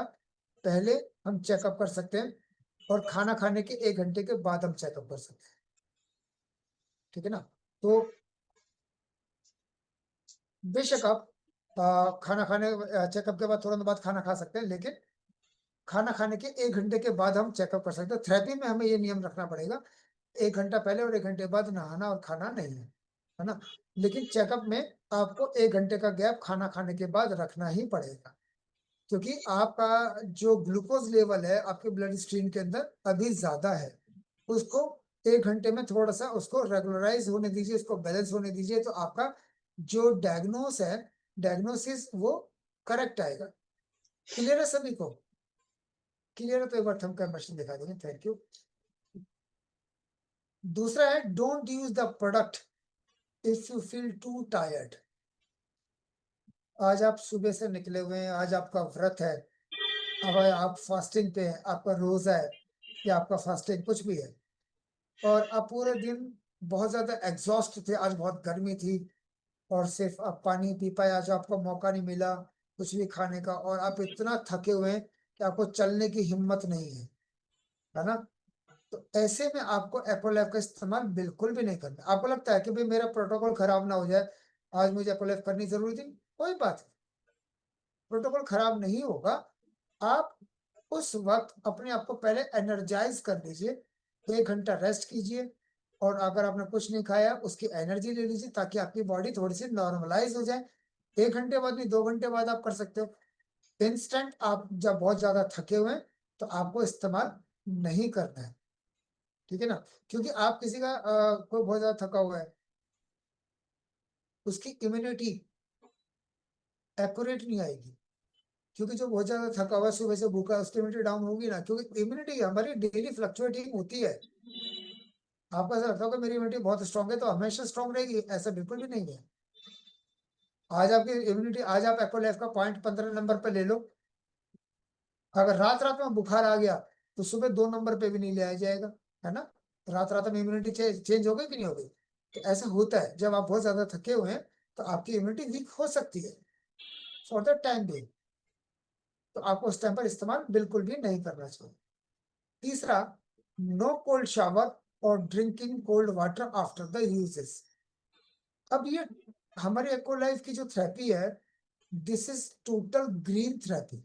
पहले हम चेकअप कर सकते हैं, और खाना खाने के 1 घंटे के बाद हम चेकअप कर सकते हैं, ठीक है ना। तो बेशक आप खाना खाने चेकअप के बाद तुरंत बाद खाना खा सकते हैं, लेकिन खाना खाने के 1 घंटे के बाद हम चेकअप कर सकते हैं। थेरेपी में हमें ये नियम रखना पड़ेगा, 1 घंटा पहले और 1 घंटे बाद नहाना और खाना नहीं है ना? लेकिन चेकअप में आपको 1 घंटे का गैप खाना खाने के बाद रखना ही पड़ेगा, क्योंकि आपका जो ग्लूकोज लेवल है आपके ब्लड स्ट्रीम के अंदर अभी ज़्यादा है। उसको 1 घंटे में थोड़ा-सा उसको रेगुलराइज़ होने दीजिए, उसको बैलेंस होने दीजिए, तो आपका जो डायग्नोसिस वो करेक्ट आएगा। क्लियर है सभी को? क्लियर है तो एक बार थंब का मशीन दिखा देंगे, थैंक यू। दूसरा है don't use the product if you feel to tired. आज आप सुबह से निकले हुए हैं, आज आपका व्रत है, अब आप फास्टिंग पे हैं, आपका रोजा है या आपका फास्टिंग कुछ भी है, और आप पूरे दिन बहुत ज्यादा एग्जॉस्ट थे, आज बहुत गर्मी थी और सिर्फ आप पानी पी पाए, आज आपको मौका नहीं मिला कुछ भी खाने का, और आप इतना थके हुए हैं कि आपको चलने की हिम्मत नहीं है ना? तो ऐसे में आपको एपोलैब का इस्तेमाल बिल्कुल भी नहीं करना। आपको लगता है कि भाई मेरा प्रोटोकॉल खराब ना हो जाए, आज मुझे एपोलैब करनी जरूरी थी, कोई बात नहीं, प्रोटोकॉल खराब नहीं होगा। आप उस वक्त अपने आप को पहले एनर्जाइज कर लीजिए, 1 घंटा रेस्ट कीजिए, और अगर आपने कुछ नहीं खाया उसकी एनर्जी ले लीजिए ताकि आपकी बॉडी थोड़ी सी नॉर्मलाइज हो जाए। 1 घंटे बाद नहीं, 2 घंटे बाद आप कर सकते हो। इंस्टेंट आप जब बहुत ज्यादा थके हुए हैं तो आपको इस्तेमाल नहीं करना है, ठीक है ना? क्योंकि आप किसी का कोई बहुत ज्यादा थका हुआ है, उसकी इम्यूनिटी एक्यूरेट नहीं आएगी, क्योंकि जो बहुत ज्यादा थका हुआ है, सुबह से भूखा है, उसकी इम्यूनिटी डाउन होगी ना, क्योंकि इम्यूनिटी हमारी डेली फ्लक्चुएटिंग होती है। आपको ऐसा लगता है कि मेरी इम्यूनिटी बहुत स्ट्रांग है तो हमेशा स्ट्रांग रहेगी, ऐसा बिल्कुल भी नहीं है। आज आपकी इम्यूनिटी, आज आप एपोलाइफ का पॉइंट 15 नंबर पे ले लो, अगर रात रात में बुखार आ गया तो सुबह 2 नंबर पे भी नहीं ले आया जाएगा, है ना? रात रात में इम्यूनिटी चेंज हो गई कि नहीं हो गई? तो ऐसा होता है, जब आप बहुत ज्यादा थके हुए हैं तो आपकी इम्यूनिटी वीक हो सकती है फॉर द टाइम बीइंग, तो आपको उस टाइम पर इस्तेमाल बिल्कुल भी नहीं करना चाहिए। तीसरा, नो कोल्ड शावर और drinking cold water after the uses. अब ये हमारी एको लाइफ की जो थेरेपी है, this is total green therapy.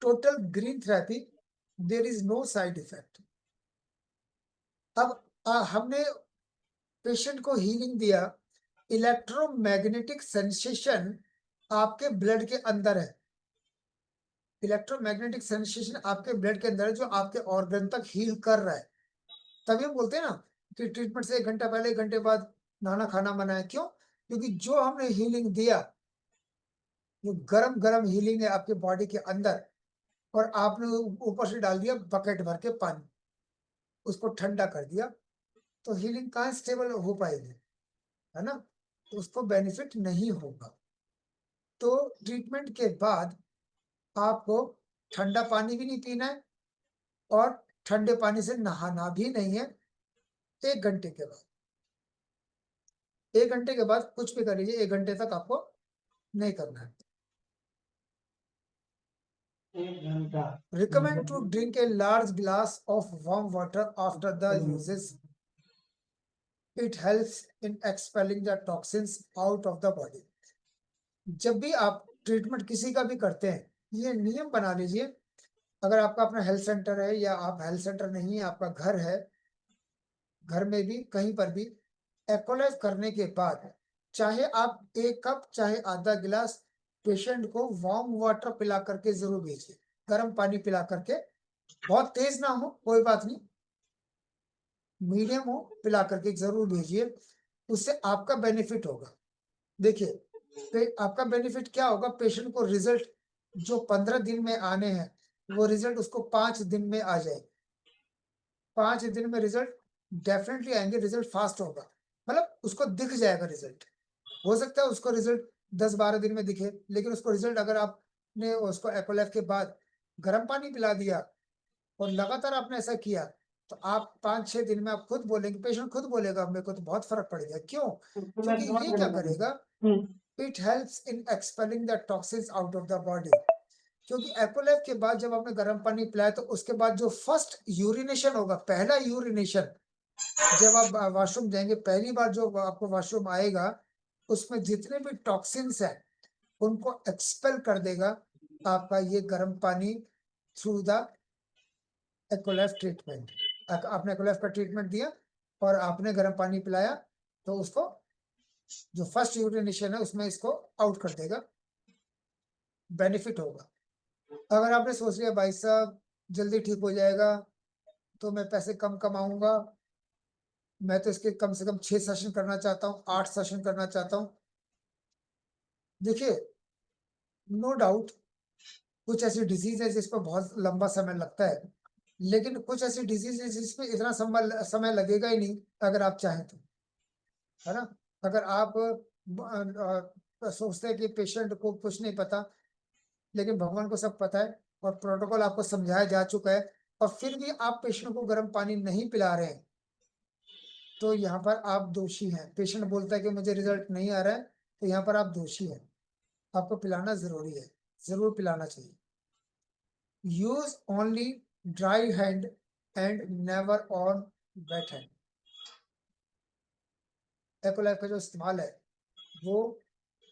Total green therapy, there is no side effect. अब हमने पेशेंट को हीलिंग दिया, इलेक्ट्रोमैग्नेटिक सेंसेशन आपके ब्लड के अंदर है, इलेक्ट्रोमैग्नेटिक सेंसेशन आपके ब्लड के अंदर है जो आपके ऑर्गन तक हील कर रहा है। तभी हम बोलते हैं ना कि ट्रीटमेंट से 1 घंटा पहले 1 घंटे बाद नहाना खाना मना है। क्यों? क्योंकि जो हमने हीलिंग दिया, वो गरम गरम हीलिंग है आपके बॉडी के अंदर, और आपने ऊपर से डाल दिया बकेट भर के पानी, उसको ठंडा कर दिया, तो हीलिंग कहाँ स्टेबल हो पाएगी, है ना? तो उसको बेनिफिट नहीं होगा। तो ट्रीटमेंट के बाद आपको ठंडा पानी भी नहीं पीना है और ठंडे पानी से नहाना भी नहीं है। 1 घंटे के बाद, 1 घंटे के बाद कुछ भी कर लीजिए, 1 घंटे तक आपको नहीं करना है। Recommend to drink a large glass of warm water after the uses. It helps in expelling the toxins out of the body. जब भी आप ट्रीटमेंट किसी का भी करते हैं, ये नियम बना लीजिए, अगर आपका अपना हेल्थ सेंटर है या आप हेल्थ सेंटर नहीं है, आपका घर है, घर में भी कहीं पर भी एक्वलाइज करने के बाद चाहे आप 1 कप चाहे आधा गिलास पेशेंट को वार्म वाटर पिला करके जरूर भेजिए, गर्म पानी पिला करके, बहुत तेज ना हो कोई बात नहीं, मीडियम हो, पिला करके जरूर भेजिए, उससे आपका बेनिफिट होगा। देखिए आपका बेनिफिट क्या होगा, पेशेंट को रिजल्ट जो 15 दिन में आने हैं वो रिजल्ट उसको 5 दिन में आ जाए, 5 दिन में रिजल्ट डेफिनेटली आएंगे, रिजल्ट फास्ट होगा, मतलब उसको दिख जाएगा रिजल्ट। हो सकता है उसको रिजल्ट 10-12 दिन में दिखे, लेकिन उसको रिजल्ट अगर आपने उसको एपोलैफ के बाद गर्म पानी पिला दिया और लगातार आपने ऐसा किया, तो आप 5-6 दिन में आप खुद बोलेंगे, पेशेंट खुद बोलेगा मेरे को तो बहुत फर्क पड़ गया। क्यों? क्योंकि ये क्या करेगा, it helps in expelling the toxins out of the body. क्योंकि एपोलैफ के बाद जब आपने गर्म पानी पिलाया तो उसके बाद जो फर्स्ट यूरिनेशन होगा, पहला यूरिनेशन, जब आप वॉशरूम जाएंगे पहली बार जो आपको वॉशरूम आएगा, उसमें जितने भी टॉक्सिन्स है उनको एक्सपेल कर देगा आपका ये गर्म पानी थ्रू द एक्वालाइफ ट्रीटमेंट। आपने एक्वालाइफ का ट्रीटमेंट दिया और आपने गर्म पानी पिलाया, तो उसको जो फर्स्ट यूरिनेशन है उसमें इसको आउट कर देगा, बेनिफिट होगा। अगर आपने सोच लिया भाई साहब जल्दी ठीक हो जाएगा, तो मैं पैसे कम कमाऊंगा, मैं तो इसके कम से कम 6 सेशन करना चाहता हूँ, 8 सेशन करना चाहता हूँ। देखिए, नो डाउट कुछ ऐसी डिजीज है जिस पर बहुत लंबा समय लगता है, लेकिन कुछ ऐसी डिजीज है जिसमें इतना समय लगेगा ही नहीं अगर आप चाहें तो, है ना। अगर आप सोचते हैं कि पेशेंट को कुछ नहीं पता, लेकिन भगवान को सब पता है और प्रोटोकॉल आपको समझाया जा चुका है, और फिर भी आप पेशेंट को गर्म पानी नहीं पिला रहे हैं, तो यहाँ पर आप दोषी हैं। पेशेंट बोलता है कि मुझे रिजल्ट नहीं आ रहा है, तो यहाँ पर आप दोषी हैं। आपको पिलाना जरूरी है, जरूर पिलाना चाहिए। Use only dry hand and never on wet hand. Aqualife का जो इस्तेमाल है वो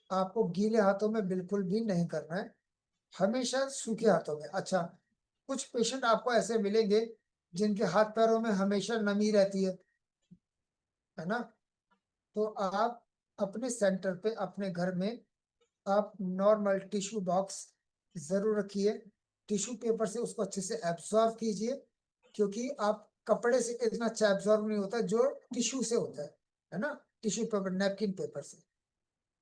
आपको गीले हाथों में बिल्कुल भी नहीं करना है, हमेशा सूखे हाथों में। अच्छा, कुछ पेशेंट आपको ऐसे मिलेंगे जिनके हाथ पैरों में हमेशा नमी रहती है ना। तो आप अपने सेंटर पे अपने घर में आप नॉर्मल टिश्यू बॉक्स जरूर रखिए, टिश्यू पेपर से उसको अच्छे से एब्जॉर्ब कीजिए, क्योंकि आप कपड़े से इतना अच्छा एब्जॉर्ब नहीं होता जो टिश्यू से होता है ना, टिश्यू पेपर नैपकिन पेपर से।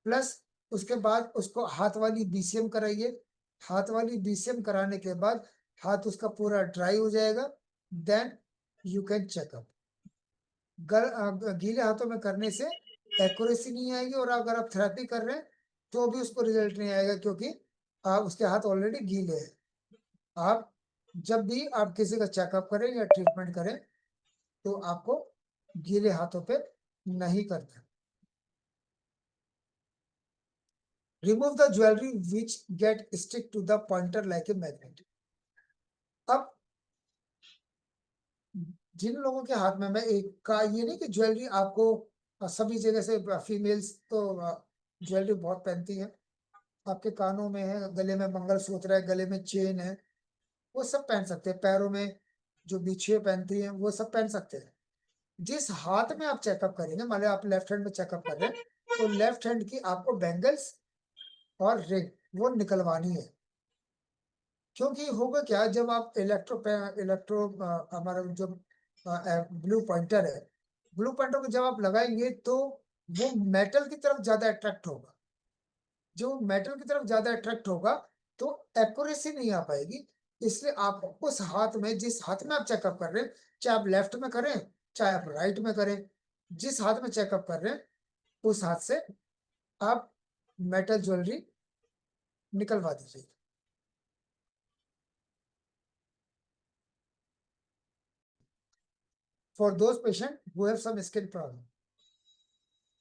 प्लस उसके बाद उसको हाथ वाली बीसीएम कराइए। हाथ वाली बीसीएम कराने के बाद हाथ उसका पूरा ड्राई हो जाएगा, देन यू कैन चेकअप। गीले हाथों में करने से एक्यूरेसी नहीं आएगी, और अगर आप थेरेपी कर रहे हैं तो भी उसको रिजल्ट नहीं आएगा, क्योंकि आप उसके हाथ ऑलरेडी गीले हैं। आप जब भी आप किसी का चेकअप करें या ट्रीटमेंट करें तो आपको गीले हाथों पे नहीं करना। Remove the jewellery which get stick to the pointer like a magnet. अब जिन लोगों के हाथ में, मैं एक का ये नहीं कि ज्वेलरी आपको सभी जगह से, फीमेल्स तो ज्वेलरी बहुत पहनती है, आपके कानों में है, गले में मंगलसूत्र है, गले में चेन है, वो सब पहन सकते हैं। पैरों में जो बिछिए पहनती हैं वो सब पहन सकते हैं। जिस हाथ में आप चेकअप करेंगे, मान लो आप लेफ्ट हैंड में चेकअप कर रहे हैं, तो लेफ्ट हैंड की आपको बैंगल्स और रिंग वो निकलवानी है। क्योंकि होगा क्या, जब आप इलेक्ट्रो हमारा जो ब्लू पॉइंटर है, ब्लू पॉइंटर को जब आप लगाएंगे तो वो मेटल की तरफ ज्यादा अट्रैक्ट होगा। जो मेटल की तरफ ज्यादा अट्रैक्ट होगा तो एक्यूरेसी नहीं आ पाएगी। इसलिए आप उस हाथ में, जिस हाथ में आप चेकअप कर रहे हैं, चाहे आप लेफ्ट में करें चाहे आप राइट में करें, जिस हाथ में चेकअप कर रहे हैं उस हाथ से आप मेटल ज्वेलरी निकलवा दीजिए। For those patient who have some skin problem.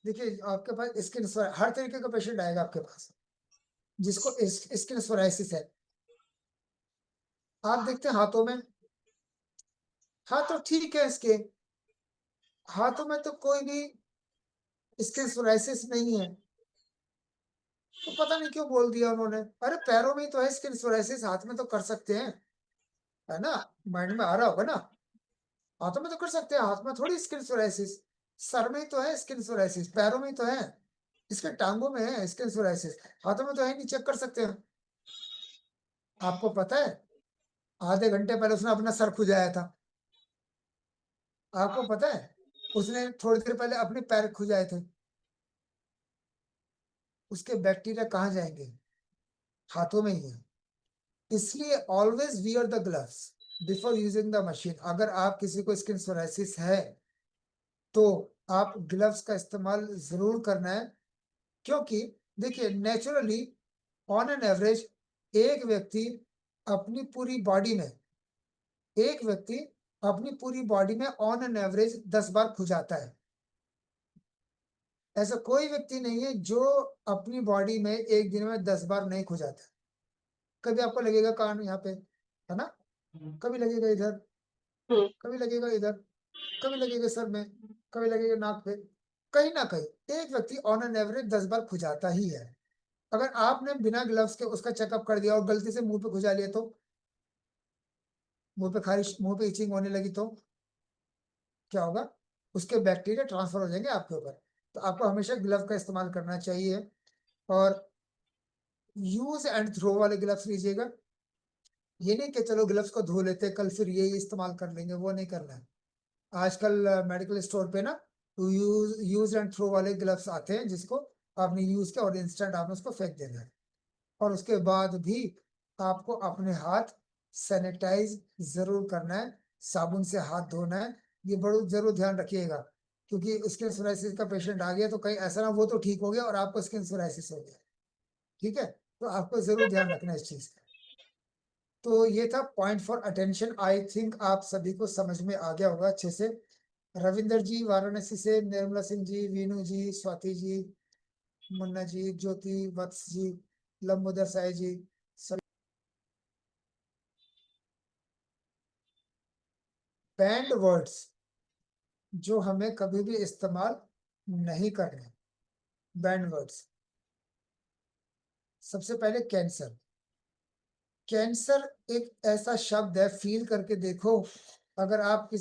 देखिए, आपके पास स्किन, हर तरीके का पेशेंट आएगा आपके पास जिसको स्किन सोराइसिस है। आप देखते हैं हाथों में, हाथ तो ठीक है इसके, हाथों में तो कोई भी स्किन सोराइसिस नहीं है, तो पता नहीं क्यों बोल दिया उन्होंने। अरे पैरों में ही तो है स्किन सोराइसिस, हाथ में तो कर सकते हैं, है ना। माइंड में आ रहा होगा ना, हाथों में तो कर सकते हैं, हाथ में थोड़ी स्किन सोराइसिस। सर में ही तो है स्किन सोराइसिस, पैरों में ही तो है, इसके टांगों में है स्किन सोराइसिस, हाथों में तो है नहीं, चेक कर सकते हैं। आपको पता है आधे घंटे पहले उसने अपना सर खुजाया था, आपको पता है उसने थोड़ी देर पहले अपने पैर खुजाए थे। उसके बैक्टीरिया कहाँ जाएंगे, हाथों में ही है। इसलिए always wear the gloves before using the machine. अगर आप किसी को स्किन सोराइसिस है तो आप ग्लव्स का इस्तेमाल जरूर करना है, क्योंकि देखिए नेचुरली ऑन एन एवरेज एक व्यक्ति अपनी पूरी बॉडी में एक व्यक्ति अपनी पूरी बॉडी में ऑन एन एवरेज 10 बार खुजाता है। ऐसा कोई व्यक्ति नहीं है जो अपनी बॉडी में एक दिन में 10 बार नहीं खुजाता। कभी आपको लगेगा कान यहाँ पे, है ना, कभी लगेगा इधर, कभी लगेगा इधर, कभी लगेगा सर में, कभी लगेगा नाक पे, कहीं ना कहीं एक व्यक्ति ऑन एन एवरेज 10 बार खुजाता ही है। अगर आपने बिना ग्लव्स के उसका चेकअप कर दिया और गलती से मुंह पे खुजा लिया तो, मुंह पे खारिश, मुंह पे इचिंग होने लगी तो क्या होगा? उसके बैक्टीरिया ट्रांसफर हो जाएंगे आपके ऊपर। तो आपको हमेशा ग्लव का इस्तेमाल करना चाहिए और यूज एंड थ्रो वाले ग्लव्स लीजिएगा। ये नहीं कि चलो ग्लव्स को धो लेते कल फिर ये इस्तेमाल कर लेंगे, वो नहीं करना है। आजकल मेडिकल स्टोर पे ना यूज एंड थ्रो वाले ग्लव्स आते हैं, जिसको आपने यूज किया और इंस्टेंट आपने उसको फेंक देना है। और उसके बाद भी आपको अपने हाथ सैनिटाइज जरूर करना है, साबुन से हाथ धोना है। ये बड़ा जरूर ध्यान रखिएगा, क्योंकि स्किन सोराइसिस का पेशेंट आ गया तो कहीं ऐसा ना, वो तो ठीक हो गया और आपको स्किन सोराइसिस हो गया। ठीक है, तो आपको जरूर ध्यान रखना है इस चीज का। तो ये था point for attention. I think आप सभी को समझ में आ गया होगा अच्छे से। रविंदर जी वाराणसी से, निर्मला सिंह जी, वीनू जी, स्वाति जी, मुन्ना जी, ज्योति, वत्स जी, लंबोदर साई जी, बैंड वर्ड्स जो हमें कभी भी इस्तेमाल नहीं करने। बैंड वर्ड्स, सबसे पहले कैंसर। कैंसर एक ऐसा शब्द है, फील करके देखो। अगर आप किसी